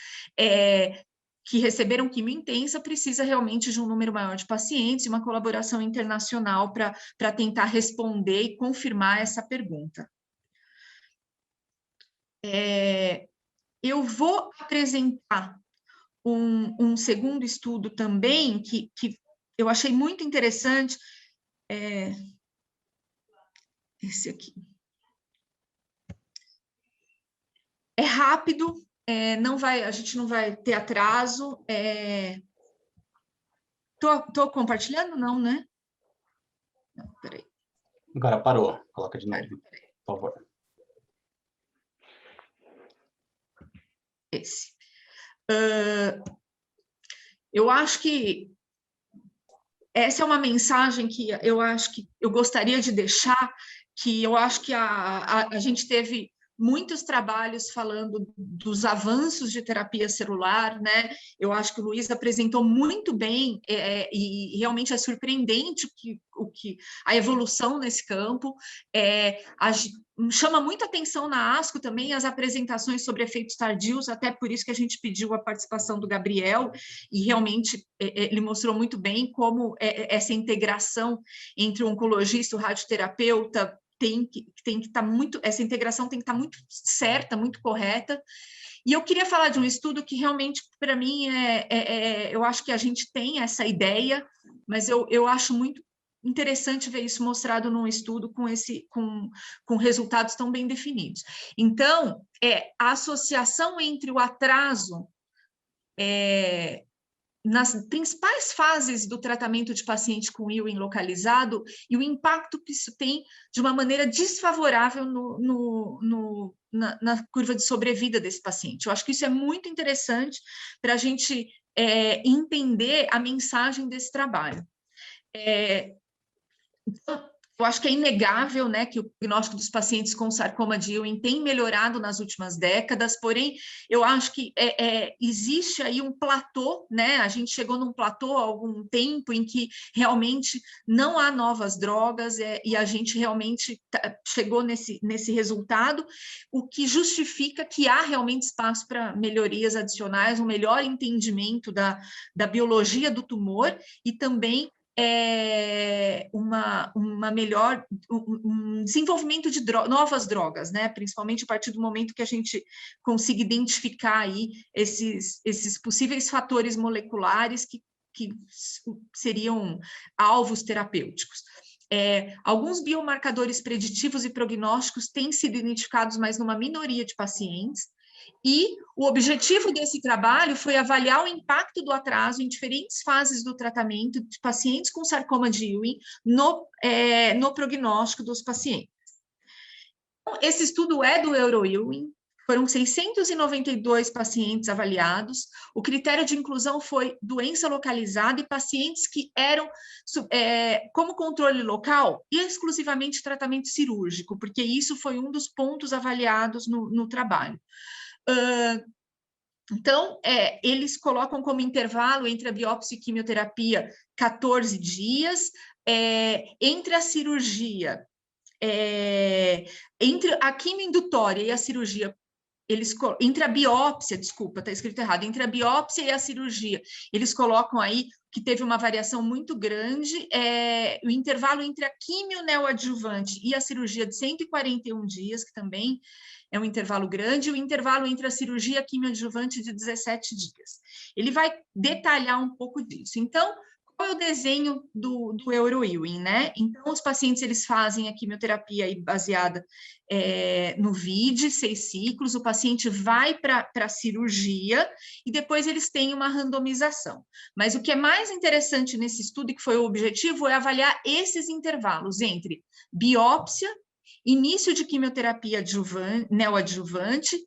que receberam quimio intensa, precisa realmente de um número maior de pacientes e uma colaboração internacional para tentar responder e confirmar essa pergunta. Eu vou apresentar um segundo estudo também, que eu achei muito interessante, esse aqui. É rápido, a gente não vai ter atraso. Tô compartilhando? Não, né? Não, peraí. Agora parou. Coloca de novo, por favor. Esse. Eu acho que essa é uma mensagem que eu acho que eu gostaria de deixar, que eu acho que a gente teve muitos trabalhos falando dos avanços de terapia celular, né? Eu acho que o Luiz apresentou muito bem, e realmente é surpreendente a evolução nesse campo. Chama muita atenção na ASCO também as apresentações sobre efeitos tardios, até por isso que a gente pediu a participação do Gabriel, e realmente ele mostrou muito bem como essa integração entre o oncologista e o radioterapeuta tem que estar muito, essa integração tem que estar muito certa, muito correta. E eu queria falar de um estudo que realmente, para mim, eu acho que a gente tem essa ideia, mas eu acho muito interessante ver isso mostrado num estudo com resultados tão bem definidos. Então, a associação entre o atraso nas principais fases do tratamento de paciente com Ewing localizado e o impacto que isso tem de uma maneira desfavorável na curva de sobrevida desse paciente. Eu acho que isso é muito interessante para a gente entender a mensagem desse trabalho. Então, eu acho que é inegável, né, que o diagnóstico dos pacientes com sarcoma de Ewing tem melhorado nas últimas décadas, porém, eu acho que existe aí um platô, né, a gente chegou num platô há algum tempo em que realmente não há novas drogas, e a gente realmente chegou nesse resultado, o que justifica que há realmente espaço para melhorias adicionais, um melhor entendimento da biologia do tumor e também um desenvolvimento de novas drogas, né? Principalmente a partir do momento que a gente consiga identificar aí esses possíveis fatores moleculares que seriam alvos terapêuticos. Alguns biomarcadores preditivos e prognósticos têm sido identificados, mas numa minoria de pacientes, e o objetivo desse trabalho foi avaliar o impacto do atraso em diferentes fases do tratamento de pacientes com sarcoma de Ewing no prognóstico dos pacientes. Então, esse estudo é do EuroEwing, foram 692 pacientes avaliados, o critério de inclusão foi doença localizada e pacientes que eram, como controle local, exclusivamente tratamento cirúrgico, porque isso foi um dos pontos avaliados no trabalho. Então, eles colocam como intervalo entre a biópsia e quimioterapia 14 dias, entre a cirurgia, entre a quimioindutória e a cirurgia, entre a biópsia, desculpa, está escrito errado, entre a biópsia e a cirurgia, eles colocam aí que teve uma variação muito grande, o intervalo entre a quimio neoadjuvante e a cirurgia de 141 dias, que também é um intervalo grande, e o intervalo entre a cirurgia e a quimioadjuvante de 17 dias. Ele vai detalhar um pouco disso. Então, qual é o desenho do EuroEwing, né? Então, os pacientes, eles fazem a quimioterapia aí baseada no VID, 6 ciclos, o paciente vai para a cirurgia e depois eles têm uma randomização. Mas o que é mais interessante nesse estudo, e que foi o objetivo, é avaliar esses intervalos entre biópsia, início de quimioterapia neoadjuvante,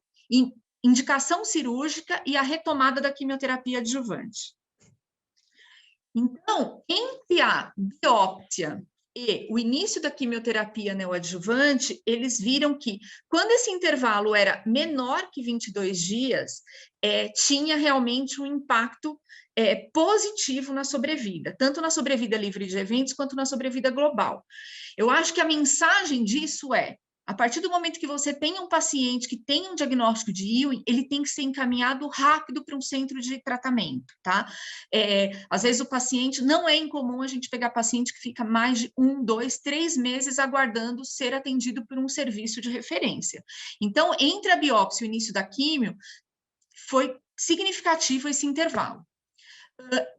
indicação cirúrgica e a retomada da quimioterapia adjuvante. Então, entre a biópsia e o início da quimioterapia neoadjuvante, eles viram que, quando esse intervalo era menor que 22 dias, tinha realmente um impacto positivo na sobrevida, tanto na sobrevida livre de eventos, quanto na sobrevida global. Eu acho que a mensagem disso a partir do momento que você tem um paciente que tem um diagnóstico de Ewing, ele tem que ser encaminhado rápido para um centro de tratamento, tá? Às vezes o paciente, não é incomum a gente pegar paciente que fica mais de 1, 2, 3 meses aguardando ser atendido por um serviço de referência. Então, entre a biópsia e o início da químio, foi significativo esse intervalo.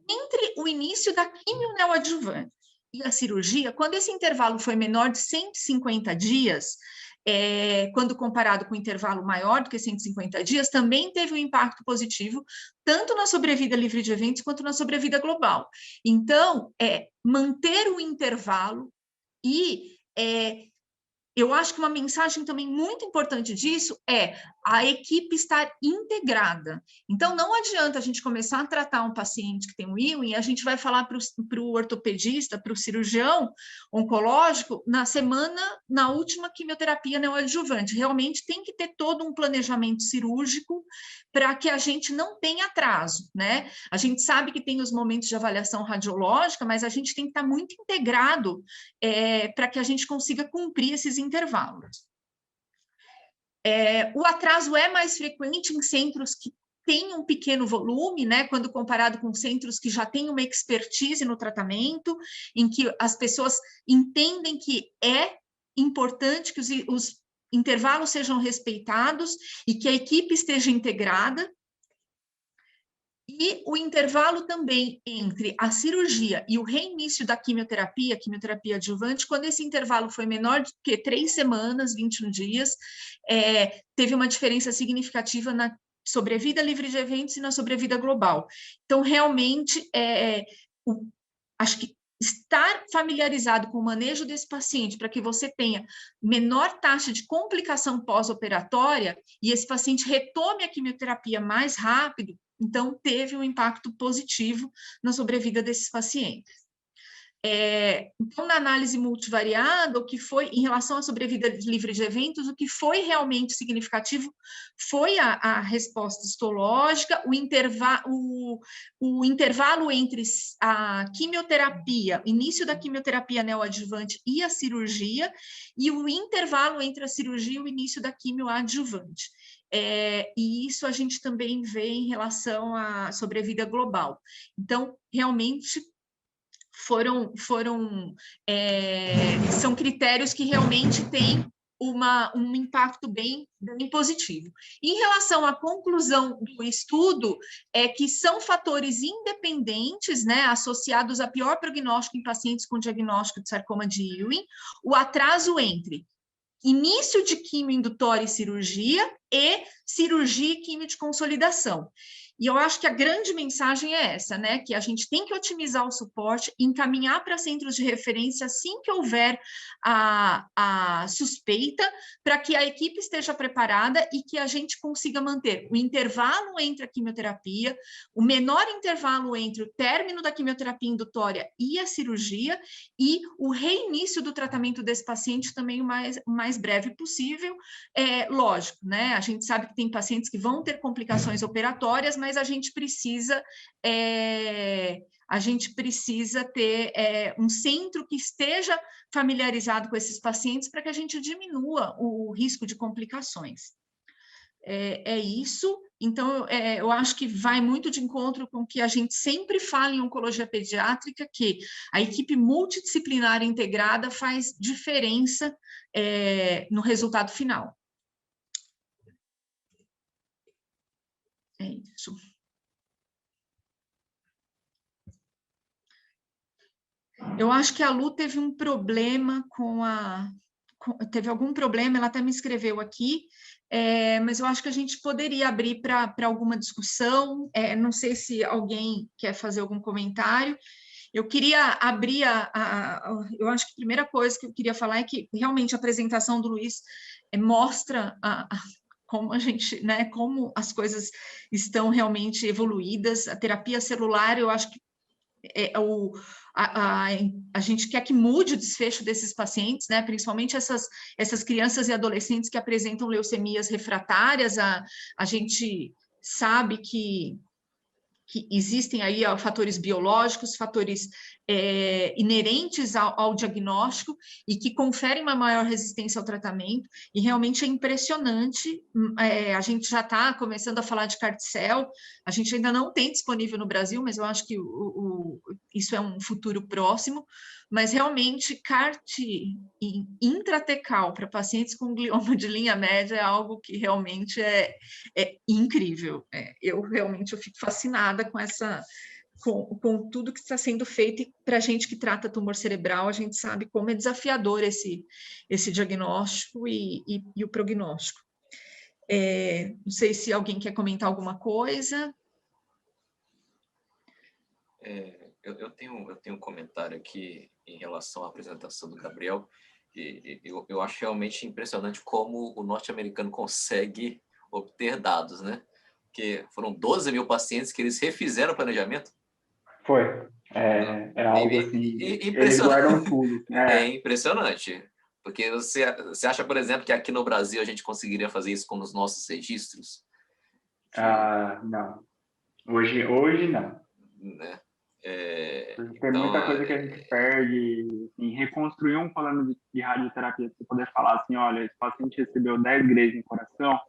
Entre o início da quimio neoadjuvante e a cirurgia, quando esse intervalo foi menor de 150 dias, quando comparado com um intervalo maior do que 150 dias, também teve um impacto positivo, tanto na sobrevida livre de eventos, quanto na sobrevida global. Então, manter o intervalo e eu acho que uma mensagem também muito importante disso é a equipe estar integrada. Então, não adianta a gente começar a tratar um paciente que tem um Ewing e a gente vai falar para o ortopedista, para o cirurgião oncológico, na última quimioterapia neoadjuvante. Realmente tem que ter todo um planejamento cirúrgico para que a gente não tenha atraso, né? A gente sabe que tem os momentos de avaliação radiológica, mas a gente tem que estar muito integrado para que a gente consiga cumprir esses intervalos. O atraso é mais frequente em centros que têm um pequeno volume, né, quando comparado com centros que já têm uma expertise no tratamento, em que as pessoas entendem que é importante que os intervalos sejam respeitados e que a equipe esteja integrada. E o intervalo também entre a cirurgia e o reinício da quimioterapia adjuvante, quando esse intervalo foi menor do que 3 semanas, 21 dias, teve uma diferença significativa na sobrevida livre de eventos e na sobrevida global. Então, realmente, acho que estar familiarizado com o manejo desse paciente para que você tenha menor taxa de complicação pós-operatória e esse paciente retome a quimioterapia mais rápido, então teve um impacto positivo na sobrevida desses pacientes. Então, na análise multivariada, o que foi, em relação à sobrevida livre de eventos, o que foi realmente significativo foi a resposta histológica, o intervalo entre a quimioterapia, o início da quimioterapia neoadjuvante e a cirurgia, e o intervalo entre a cirurgia e o início da quimioadjuvante. E isso a gente também vê em relação à sobrevida global. Então, realmente, são critérios que realmente têm um impacto bem positivo. Em relação à conclusão do estudo, é que são fatores independentes, né, associados a pior prognóstico em pacientes com diagnóstico de sarcoma de Ewing, o atraso entre início de quimioindutória e cirurgia e quimio de consolidação. E eu acho que a grande mensagem é essa, né? Que a gente tem que otimizar o suporte, encaminhar para centros de referência assim que houver a suspeita, para que a equipe esteja preparada e que a gente consiga manter o intervalo entre a quimioterapia, o menor intervalo entre o término da quimioterapia indutória e a cirurgia, e o reinício do tratamento desse paciente também o mais breve possível. Lógico, né? A gente sabe que tem pacientes que vão ter complicações operatórias, mas a gente precisa ter um centro que esteja familiarizado com esses pacientes para que a gente diminua o risco de complicações. Isso. Então, eu acho que vai muito de encontro com o que a gente sempre fala em oncologia pediátrica, que a equipe multidisciplinar integrada faz diferença no resultado final. É isso. Eu acho que a Lu teve um problema teve algum problema, ela até me escreveu aqui, mas eu acho que a gente poderia abrir para alguma discussão, não sei se alguém quer fazer algum comentário. Eu queria abrir eu acho que a primeira coisa que eu queria falar é que realmente a apresentação do Luiz mostra como a gente, né, como as coisas estão realmente evoluídas. A terapia celular, eu acho que a gente quer que mude o desfecho desses pacientes, né? Principalmente essas crianças e adolescentes que apresentam leucemias refratárias. A gente sabe que existem aí fatores biológicos, fatores inerentes ao diagnóstico e que conferem uma maior resistência ao tratamento, e realmente é impressionante. A gente já está começando a falar de CAR-T-cell, a gente ainda não tem disponível no Brasil, mas eu acho que isso é um futuro próximo, mas realmente CAR-T intratecal para pacientes com glioma de linha média é algo que realmente é incrível. Eu fico fascinada com tudo que está sendo feito, e para a gente que trata tumor cerebral, a gente sabe como é desafiador esse diagnóstico e o prognóstico. Não sei se alguém quer comentar alguma coisa. Eu tenho um comentário aqui em relação à apresentação do Gabriel. Eu acho realmente impressionante como o norte-americano consegue obter dados, né? Porque foram 12 mil pacientes que eles refizeram o planejamento. Foi. É algo assim, eles guardam tudo. É impressionante. Porque você acha, por exemplo, que aqui no Brasil a gente conseguiria fazer isso com os nossos registros? Não. Hoje não. Né? Tem muita coisa que a gente perde em reconstruir um plano de radioterapia. Você poder falar assim, olha, esse paciente recebeu 10 grades em coração,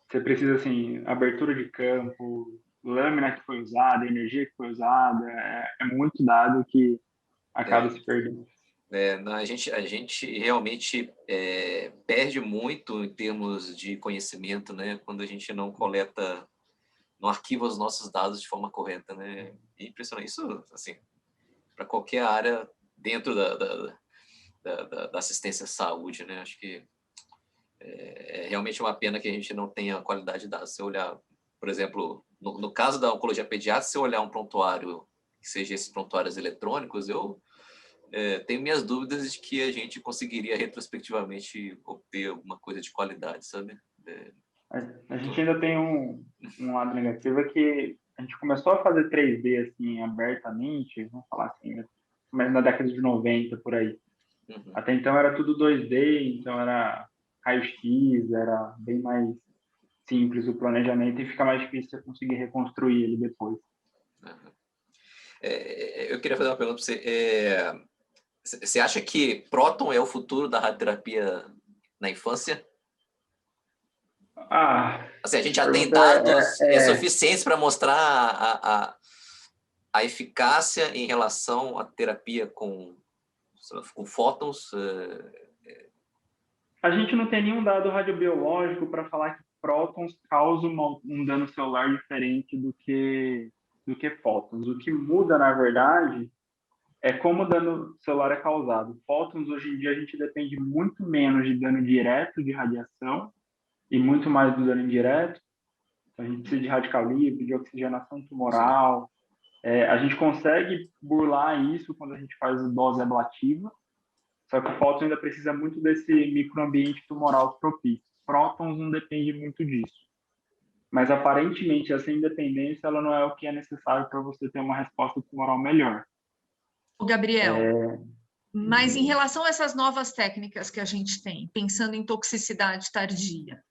você precisa, assim, abertura de campo, lâmina que foi usada, energia que foi usada, é muito dado que acaba se perdendo. A gente realmente perde muito em termos de conhecimento, né, quando a gente não coleta, não arquiva os nossos dados de forma correta, né? É impressionante. Isso, assim, para qualquer área dentro da assistência à saúde, né? Acho que é realmente uma pena que a gente não tenha qualidade de dados. Se olhar, por exemplo, no caso da oncologia pediátrica, se eu olhar um prontuário, que seja esses prontuários eletrônicos, eu tenho minhas dúvidas de que a gente conseguiria retrospectivamente obter alguma coisa de qualidade, sabe? A gente ainda tem um lado negativo, é que a gente começou a fazer 3D assim, abertamente, vamos falar assim, mas na década de 90, por aí. Uhum. Até então era tudo 2D, então era raio-x, era bem mais simples o planejamento e fica mais difícil você conseguir reconstruir ele depois. Uhum. Eu queria fazer uma pergunta para você. Você acha que próton é o futuro da radioterapia na infância? Assim, a gente já tem dados suficientes para mostrar a eficácia em relação à terapia com fótons? A gente não tem nenhum dado radiobiológico para falar que prótons causam um dano celular diferente do que fótons. O que muda, na verdade, é como o dano celular é causado. Fótons, hoje em dia, a gente depende muito menos de dano direto de radiação e muito mais do dano indireto. Então, a gente precisa de radical livre, de oxigenação tumoral. A gente consegue burlar isso quando a gente faz dose ablativa, só que o fóton ainda precisa muito desse microambiente tumoral propício. Prótons não depende muito disso. Mas, aparentemente, essa independência ela não é o que é necessário para você ter uma resposta tumoral melhor. Gabriel, mas em relação a essas novas técnicas que a gente tem, pensando em toxicidade tardia,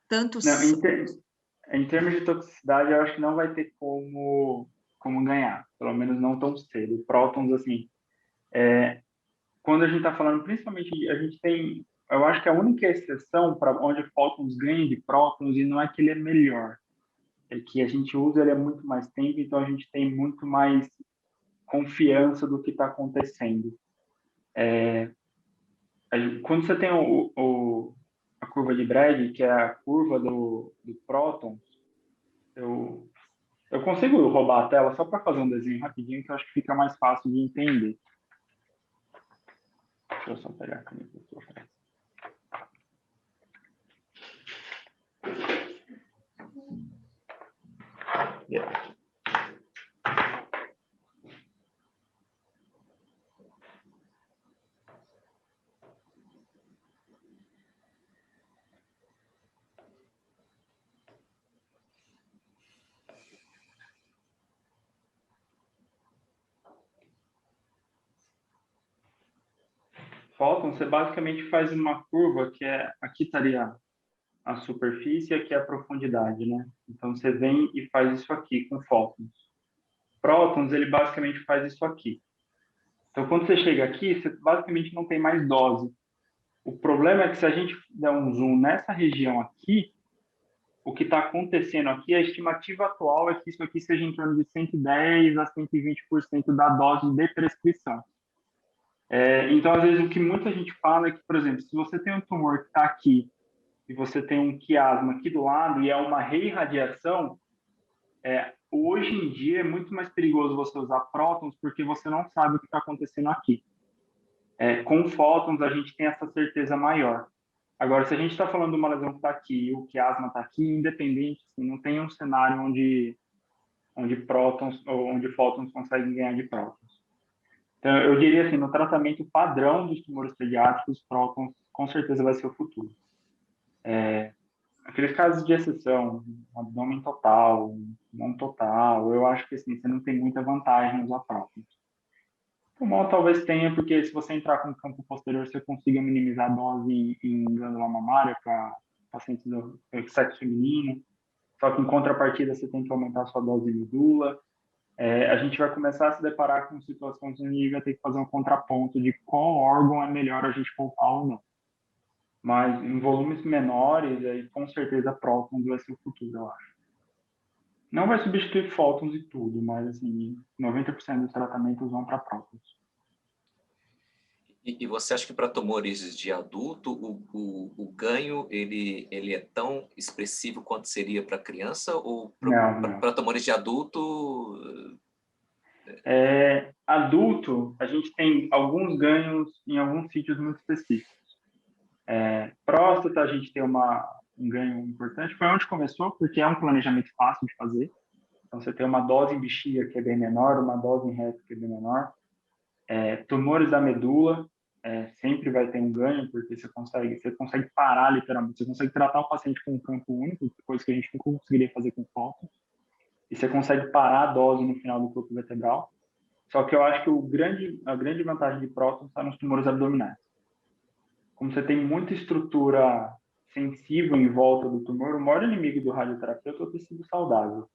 tanto... Não, em termos de toxicidade, eu acho que não vai ter como ganhar, pelo menos não tão cedo. Prótons, assim, quando a gente está falando, principalmente, a gente tem, eu acho que a única exceção para onde fótons ganham de prótons, e não é que ele é melhor, é que a gente usa ele há muito mais tempo, então a gente tem muito mais confiança do que está acontecendo. Quando você tem a curva de Bragg, que é a curva do próton, eu consigo roubar a tela só para fazer um desenho rapidinho, que eu acho que fica mais fácil de entender. Deixa eu só pegar a caneta. Yeah. Fóton, você basicamente faz uma curva que aqui estaria a superfície e aqui a profundidade, né? Então você vem e faz isso aqui com fótons. Prótons, ele basicamente faz isso aqui. Então quando você chega aqui, você basicamente não tem mais dose. O problema é que se a gente der um zoom nessa região aqui, o que está acontecendo aqui, a estimativa atual é que isso aqui seja em torno de 110 a 120% da dose de prescrição. Então, às vezes, o que muita gente fala é que, por exemplo, se você tem um tumor que está aqui e você tem um quiasma aqui do lado e é uma reirradiação, hoje em dia é muito mais perigoso você usar prótons porque você não sabe o que está acontecendo aqui. Com fótons, a gente tem essa certeza maior. Agora, se a gente está falando de uma lesão que está aqui e o quiasma está aqui, independente, assim, não tem um cenário onde prótons ou onde fótons conseguem ganhar de prótons. Então, eu diria assim, no tratamento padrão dos tumores pediátricos, prótons com certeza vai ser o futuro. Aqueles casos de exceção, abdômen total, não total, eu acho que assim, você não tem muita vantagem em usar prótons. Pulmão talvez tenha, porque se você entrar com campo posterior, você consiga minimizar a dose em glândula mamária para pacientes do sexo feminino. Só que em contrapartida, você tem que aumentar a sua dose de medula. A gente vai começar a se deparar com situações onde vai ter que fazer um contraponto de qual órgão é melhor a gente poupar ou não. Mas em volumes menores, aí, com certeza prótons vai ser o futuro, eu acho. Não vai substituir fótons e tudo, mas assim, 90% dos tratamentos vão para prótons. E você acha que para tumores de adulto, o ganho ele é tão expressivo quanto seria para criança? Ou para tumores de adulto? Adulto, a gente tem alguns ganhos em alguns sítios muito específicos. Próstata, a gente tem um ganho importante. Foi onde começou, porque é um planejamento fácil de fazer. Então, você tem uma dose em bexiga que é bem menor, uma dose em reto que é bem menor. Tumores da medula, sempre vai ter um ganho, porque você consegue parar literalmente, você consegue tratar o paciente com um campo único, coisa que a gente não conseguiria fazer com fótons, e você consegue parar a dose no final do corpo vertebral. Só que eu acho que a grande vantagem de próton está nos tumores abdominais. Como você tem muita estrutura sensível em volta do tumor, o maior inimigo do radioterapeuta é o tecido saudável.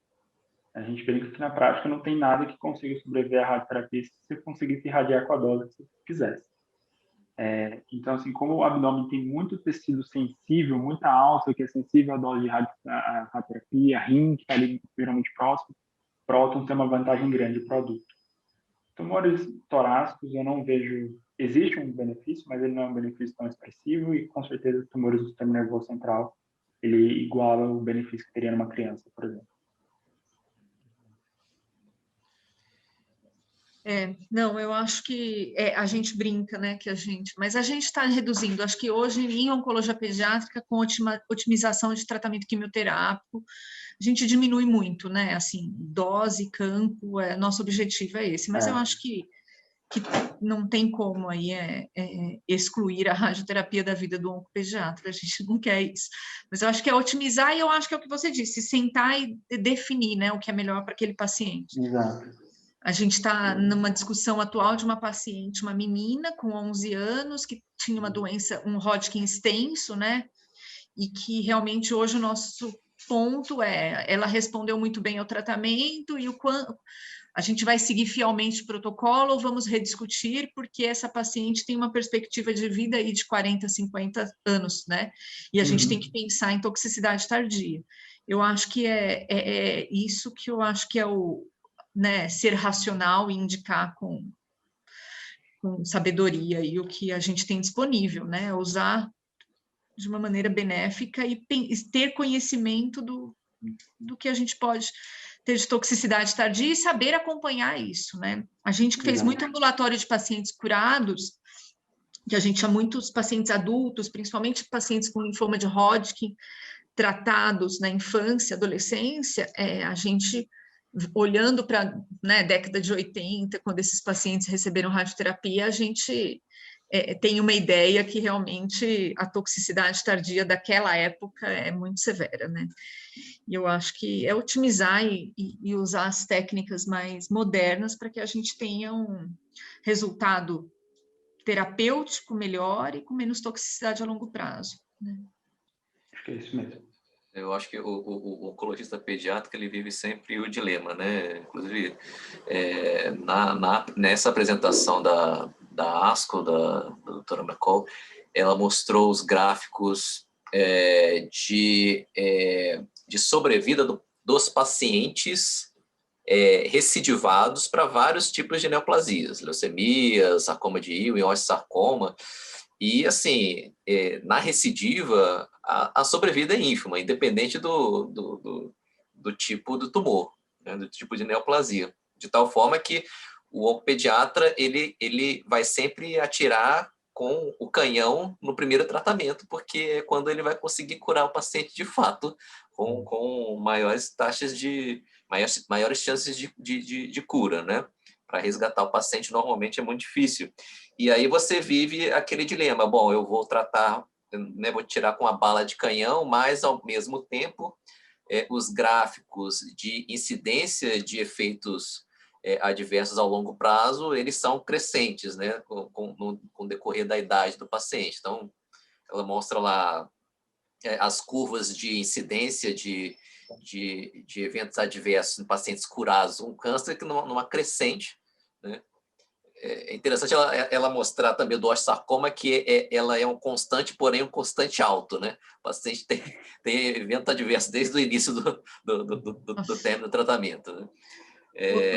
A gente brinca que na prática não tem nada que consiga sobreviver à radioterapia se você conseguisse irradiar com a dose que você quisesse. Então, assim, como o abdômen tem muito tecido sensível, muita alça que é sensível à dose de radioterapia, rim, que está ali geralmente próximo, próton tem uma vantagem grande para o adulto. Tumores torácicos, eu não vejo... Existe um benefício, mas ele não é um benefício tão expressivo e, com certeza, tumores do sistema nervoso central, ele iguala o benefício que teria numa criança, por exemplo. Não, eu acho que a gente brinca, né, mas a gente está reduzindo. Acho que hoje, em oncologia pediátrica, com otimização de tratamento quimioterápico, a gente diminui muito, né, assim, dose, campo, nosso objetivo é esse. Mas eu acho que não tem como aí excluir a radioterapia da vida do oncopediatra, a gente não quer isso. Mas eu acho que é otimizar e eu acho que é o que você disse, sentar e definir, né, o que é melhor para aquele paciente. Exato. A gente está numa discussão atual de uma paciente, uma menina com 11 anos, que tinha uma doença, um Hodgkin extenso, né? E que realmente hoje o nosso ponto ela respondeu muito bem ao tratamento e a gente vai seguir fielmente o protocolo ou vamos rediscutir, porque essa paciente tem uma perspectiva de vida aí de 40, 50 anos, né? E a gente tem que pensar em toxicidade tardia. Eu acho que é isso que eu acho que é né, ser racional e indicar com sabedoria e o que a gente tem disponível, né? Usar de uma maneira benéfica e ter conhecimento do que a gente pode ter de toxicidade tardia e saber acompanhar isso, né? A gente que fez muito ambulatório de pacientes curados, que a gente tinha muitos pacientes adultos, principalmente pacientes com linfoma de Hodgkin, tratados na infância, adolescência, a gente... olhando para década de 80, quando esses pacientes receberam radioterapia, a gente tem uma ideia que realmente a toxicidade tardia daquela época é muito severa, né? E eu acho que é otimizar e usar as técnicas mais modernas para que a gente tenha um resultado terapêutico melhor e com menos toxicidade a longo prazo, né? Acho que é isso mesmo. Eu acho que o oncologista pediátrico ele vive sempre o dilema, né? Inclusive, nessa apresentação da ASCO, da doutora McCall, ela mostrou os gráficos de sobrevida dos pacientes recidivados para vários tipos de neoplasias, leucemias, sarcoma de Ewing, osteosarcoma. E, assim, na recidiva, a sobrevida é ínfima, independente do tipo do tumor, né, do tipo de neoplasia. De tal forma que o oncopediatra ele vai sempre atirar com o canhão no primeiro tratamento, porque é quando ele vai conseguir curar o paciente de fato, com maiores chances de cura, né? Para resgatar o paciente, normalmente é muito difícil. E aí você vive aquele dilema, bom, eu vou tratar, né, vou tirar com a bala de canhão, mas, ao mesmo tempo, os gráficos de incidência de efeitos adversos ao longo prazo, eles são crescentes, né, com o decorrer da idade do paciente. Então, ela mostra lá as curvas de incidência de eventos adversos em pacientes curados com câncer, que numa crescente, né? É interessante ela mostrar também do osteosarcoma que ela é um constante, porém um constante alto, né? O paciente tem evento adverso desde o início do término do tratamento, né?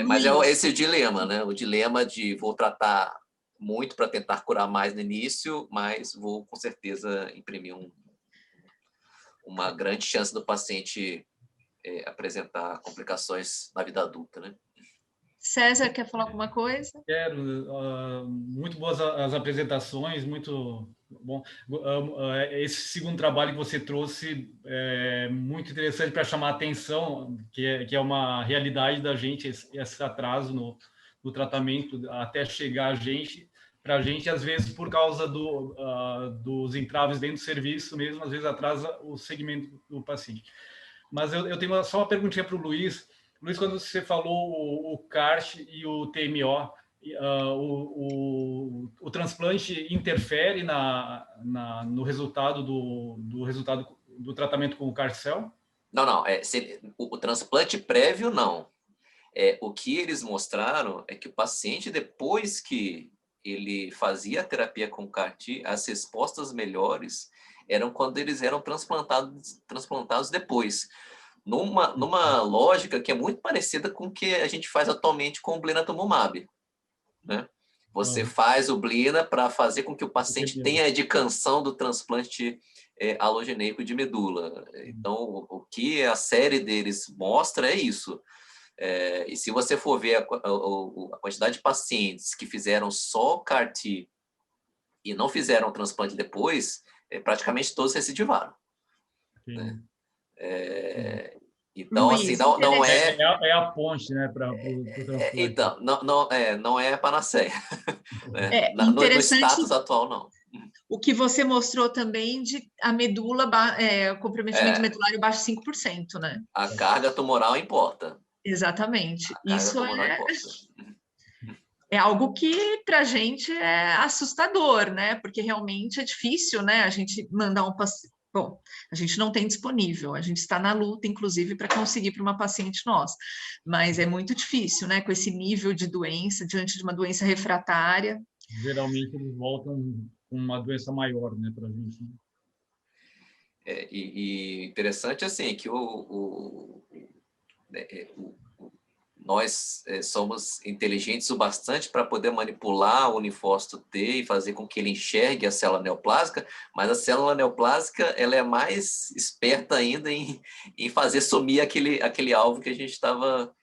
Mas é esse dilema, né? O dilema de vou tratar muito para tentar curar mais no início, mas vou com certeza imprimir uma grande chance do paciente apresentar complicações na vida adulta, né? César, quer falar alguma coisa? Quero. Muito boas as apresentações, muito bom. Esse segundo trabalho que você trouxe é muito interessante para chamar a atenção, que é uma realidade da gente, esse atraso no tratamento até chegar para a gente, às vezes, por causa dos entraves dentro do serviço mesmo, às vezes atrasa o segmento do paciente. Mas eu tenho só uma perguntinha para o Luiz. Luiz, quando você falou o CART e o TMO, o transplante interfere no resultado do tratamento com o CAR-T-cell? Não. O transplante prévio, não. O que eles mostraram é que o paciente, depois que ele fazia a terapia com CAR-T, as respostas melhores eram quando eles eram transplantados depois. Numa lógica que é muito parecida com o que a gente faz atualmente com o blinatumomab, né? Você faz o blina para fazer com que o paciente tenha a indicação do transplante alogeneico de medula. Então, o que a série deles mostra é isso. E se você for ver a quantidade de pacientes que fizeram só CAR-T e não fizeram o transplante depois, praticamente todos recidivaram. Né? Então, Luiz, assim, não é... É a ponte, né, para o transplante. Então, não é a panaceia. Né? No status atual, não. O que você mostrou também de a medula, comprometimento medulário baixo 5%, né? A carga tumoral importa. Exatamente. Isso é algo que para a gente é assustador, né? Porque realmente é difícil, né? A gente mandar um paciente. Bom, a gente não tem disponível, a gente está na luta, inclusive, para conseguir para uma paciente nossa, mas é muito difícil, né? Com esse nível de doença, diante de uma doença refratária. Geralmente eles voltam com uma doença maior, né, para a gente. E interessante, assim, que nós somos inteligentes o bastante para poder manipular o linfócito T e fazer com que ele enxergue a célula neoplásica, mas a célula neoplásica ela é mais esperta ainda em fazer sumir aquele alvo que a gente estava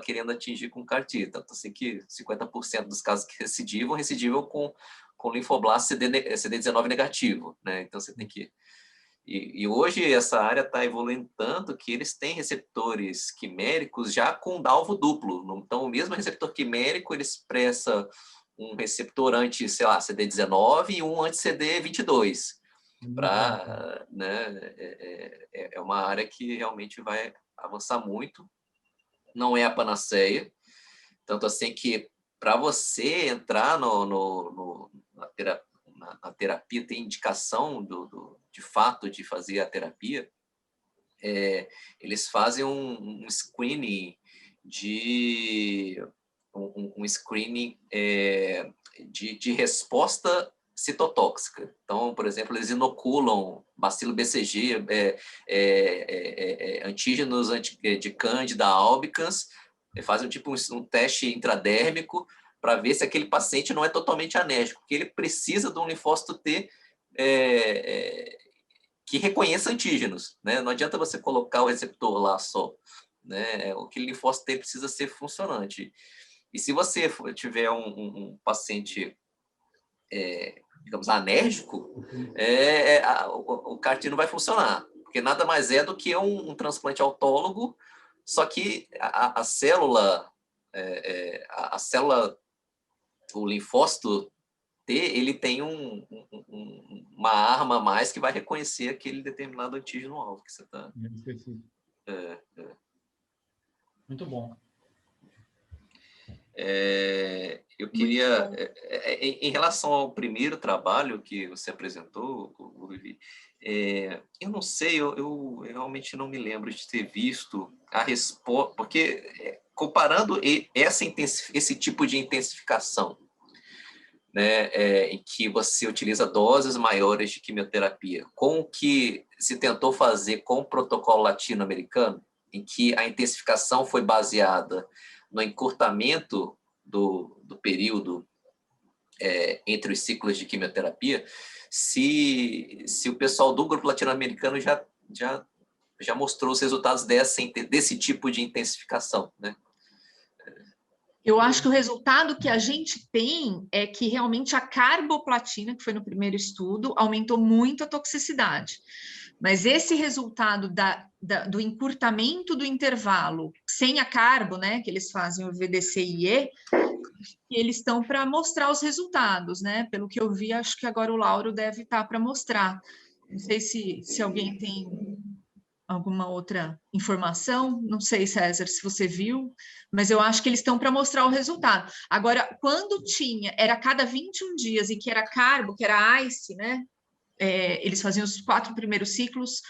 querendo atingir com CAR-T. Tanto assim que 50% dos casos que recidivam com linfoblasto CD19 negativo, né? Então você tem que... E hoje essa área está evoluindo tanto que eles têm receptores quiméricos já com alvo duplo. Então, o mesmo receptor quimérico, ele expressa um receptor anti-CD19 e um anti-CD22. Né, é uma área que realmente vai avançar muito. Não é a panaceia. Tanto assim que, para você entrar na terapia, tem indicação de fato de fazer a terapia, eles fazem um screening de resposta citotóxica. Então, por exemplo, eles inoculam bacilo BCG, antígenos de Candida albicans, fazem um teste intradérmico para ver se aquele paciente não é totalmente anésico, porque ele precisa de um linfócito T que reconheça antígenos, né? Não adianta você colocar o receptor lá só, né? Aquele linfócito T precisa ser funcionante. E se você tiver um paciente, digamos, anérgico, o CAR-T não vai funcionar, porque nada mais é do que um transplante autólogo, só que a célula, o linfócito T, ele tem uma arma a mais que vai reconhecer aquele determinado antígeno-alvo que você está... Muito bom. Eu queria... em relação ao primeiro trabalho que você apresentou, Vivi, eu não sei, eu realmente não me lembro de ter visto a resposta, porque comparando esse tipo de intensificação, né, em que você utiliza doses maiores de quimioterapia, com o que se tentou fazer com o protocolo latino-americano, em que a intensificação foi baseada no encurtamento do período entre os ciclos de quimioterapia, se o pessoal do grupo latino-americano já mostrou os resultados desse tipo de intensificação, né? Eu acho que o resultado que a gente tem é que realmente a carboplatina, que foi no primeiro estudo, aumentou muito a toxicidade. Mas esse resultado do encurtamento do intervalo sem a carbo, né, que eles fazem o VDCIE, eles estão para mostrar os resultados, né? Pelo que eu vi, acho que agora o Lauro deve estar para mostrar. Não sei se alguém tem alguma outra informação? Não sei, César, se você viu, mas eu acho que eles estão para mostrar o resultado. Agora, quando era cada 21 dias e que era carbo, que era ICE, né? Eles faziam os 4 primeiros ciclos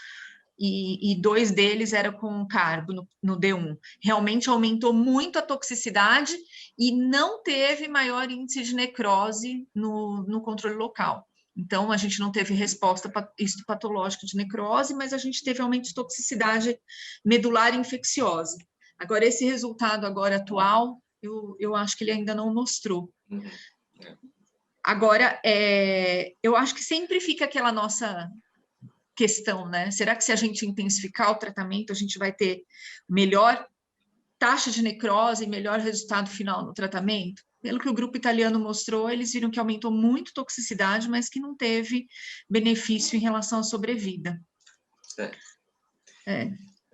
e 2 deles era com carbo no D1. Realmente aumentou muito a toxicidade e não teve maior índice de necrose no controle local. Então, a gente não teve resposta histopatológica de necrose, mas a gente teve aumento de toxicidade medular infecciosa. Agora, esse resultado agora atual, eu acho que ele ainda não mostrou. Agora, eu acho que sempre fica aquela nossa questão, né? Será que se a gente intensificar o tratamento, a gente vai ter melhor taxa de necrose e melhor resultado final no tratamento? Pelo que o grupo italiano mostrou, eles viram que aumentou muito toxicidade, mas que não teve benefício em relação à sobrevida.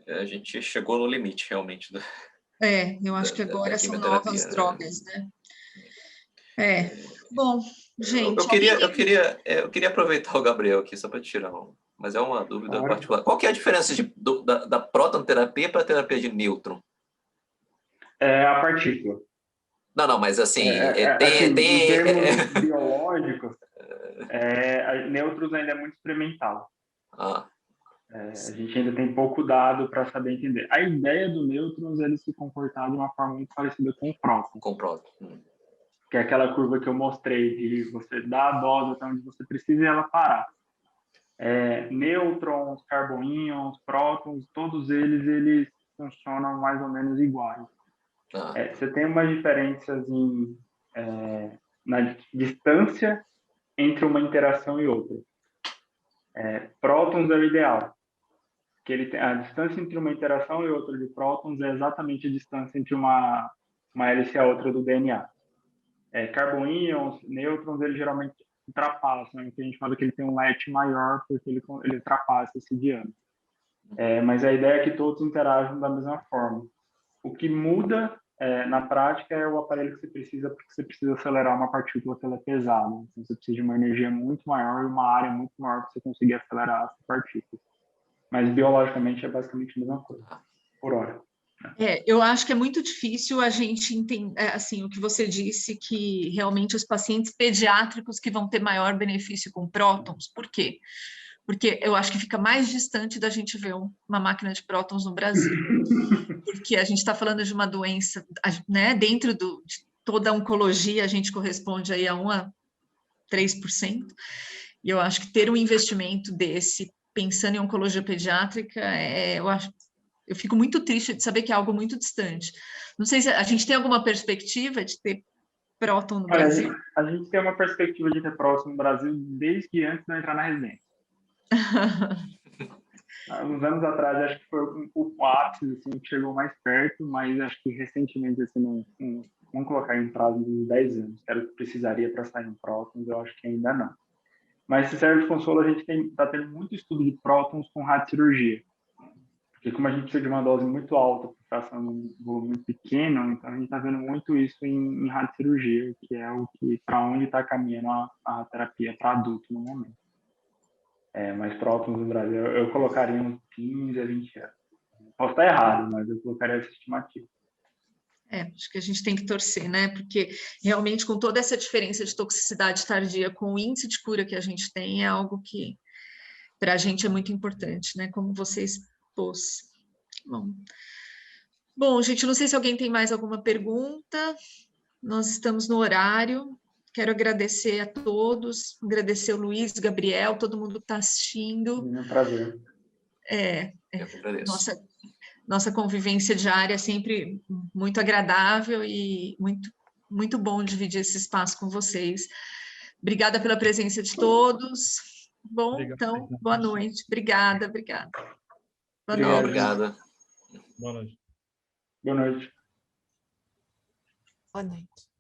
A gente chegou no limite, realmente. Eu acho que agora são novas drogas, né? Bom, gente... Eu queria aproveitar o Gabriel aqui, só para tirar mas é uma dúvida particular. Qual que é a diferença da prótonterapia para a terapia de nêutron? A partícula. Não, mas assim... em termos biológicos, nêutrons ainda é muito experimental. A gente ainda tem pouco dado para saber entender. A ideia do nêutrons é ele se comportar de uma forma muito parecida com o próton. Com o próton. Que é aquela curva que eu mostrei, de você dar a dose até onde você precisa e ela parar. Nêutrons, carboíons, prótons, todos eles funcionam mais ou menos iguais. Você tem umas diferenças na distância entre uma interação e outra. Prótons é o ideal, que a distância entre uma interação e outra de prótons é exatamente a distância entre uma hélice e a outra do DNA. Carboíons, nêutrons, eles geralmente ultrapassam, né? Que a gente fala que ele tem um LET maior porque ele ultrapassa esse diâmetro. Mas a ideia é que todos interagem da mesma forma. O que muda na prática é o aparelho que você precisa, porque você precisa acelerar uma partícula que ela é pesada. Então, você precisa de uma energia muito maior e uma área muito maior para você conseguir acelerar essa partícula. Mas biologicamente é basicamente a mesma coisa, por hora. Eu acho que é muito difícil a gente entender, assim, o que você disse, que realmente os pacientes pediátricos que vão ter maior benefício com prótons. Por quê? Porque eu acho que fica mais distante da gente ver uma máquina de prótons no Brasil. Porque a gente está falando de uma doença, né, dentro de toda a oncologia, a gente corresponde aí a 1 a 3%. E eu acho que ter um investimento desse, pensando em oncologia pediátrica, eu fico muito triste de saber que é algo muito distante. Não sei se a gente tem alguma perspectiva de ter próton no Brasil. A gente tem uma perspectiva de ter próton no Brasil desde antes de eu entrar na residência. Uns anos atrás, acho que foi o ápice, assim, que chegou mais perto, mas acho que recentemente, assim, vamos colocar em prazo de 10 anos, que era o que precisaria para sair um prótons, eu acho que ainda não. Mas se serve de consolo, a gente está tendo muito estudo de prótons com radiocirurgia. Porque como a gente precisa de uma dose muito alta para fazer um volume pequeno, então a gente está vendo muito isso em radiocirurgia, que é para onde está caminhando a terapia para adulto no momento. Mas prótons no Brasil, eu colocaria uns 15 a 20 anos. Posso estar errado, mas eu colocaria essa estimativa. Acho que a gente tem que torcer, né? Porque realmente com toda essa diferença de toxicidade tardia com o índice de cura que a gente tem, é algo que para a gente é muito importante, né? Como você expôs. Bom, gente, não sei se alguém tem mais alguma pergunta. Nós estamos no horário. Quero agradecer a todos, agradecer o Luiz, Gabriel, todo mundo que está assistindo. É um prazer. Nossa convivência diária é sempre muito agradável e muito, muito bom dividir esse espaço com vocês. Obrigada pela presença de todos. Bom, obrigado. Então, boa noite. Obrigada. Boa noite. Obrigada. Boa noite. Boa noite. Boa noite.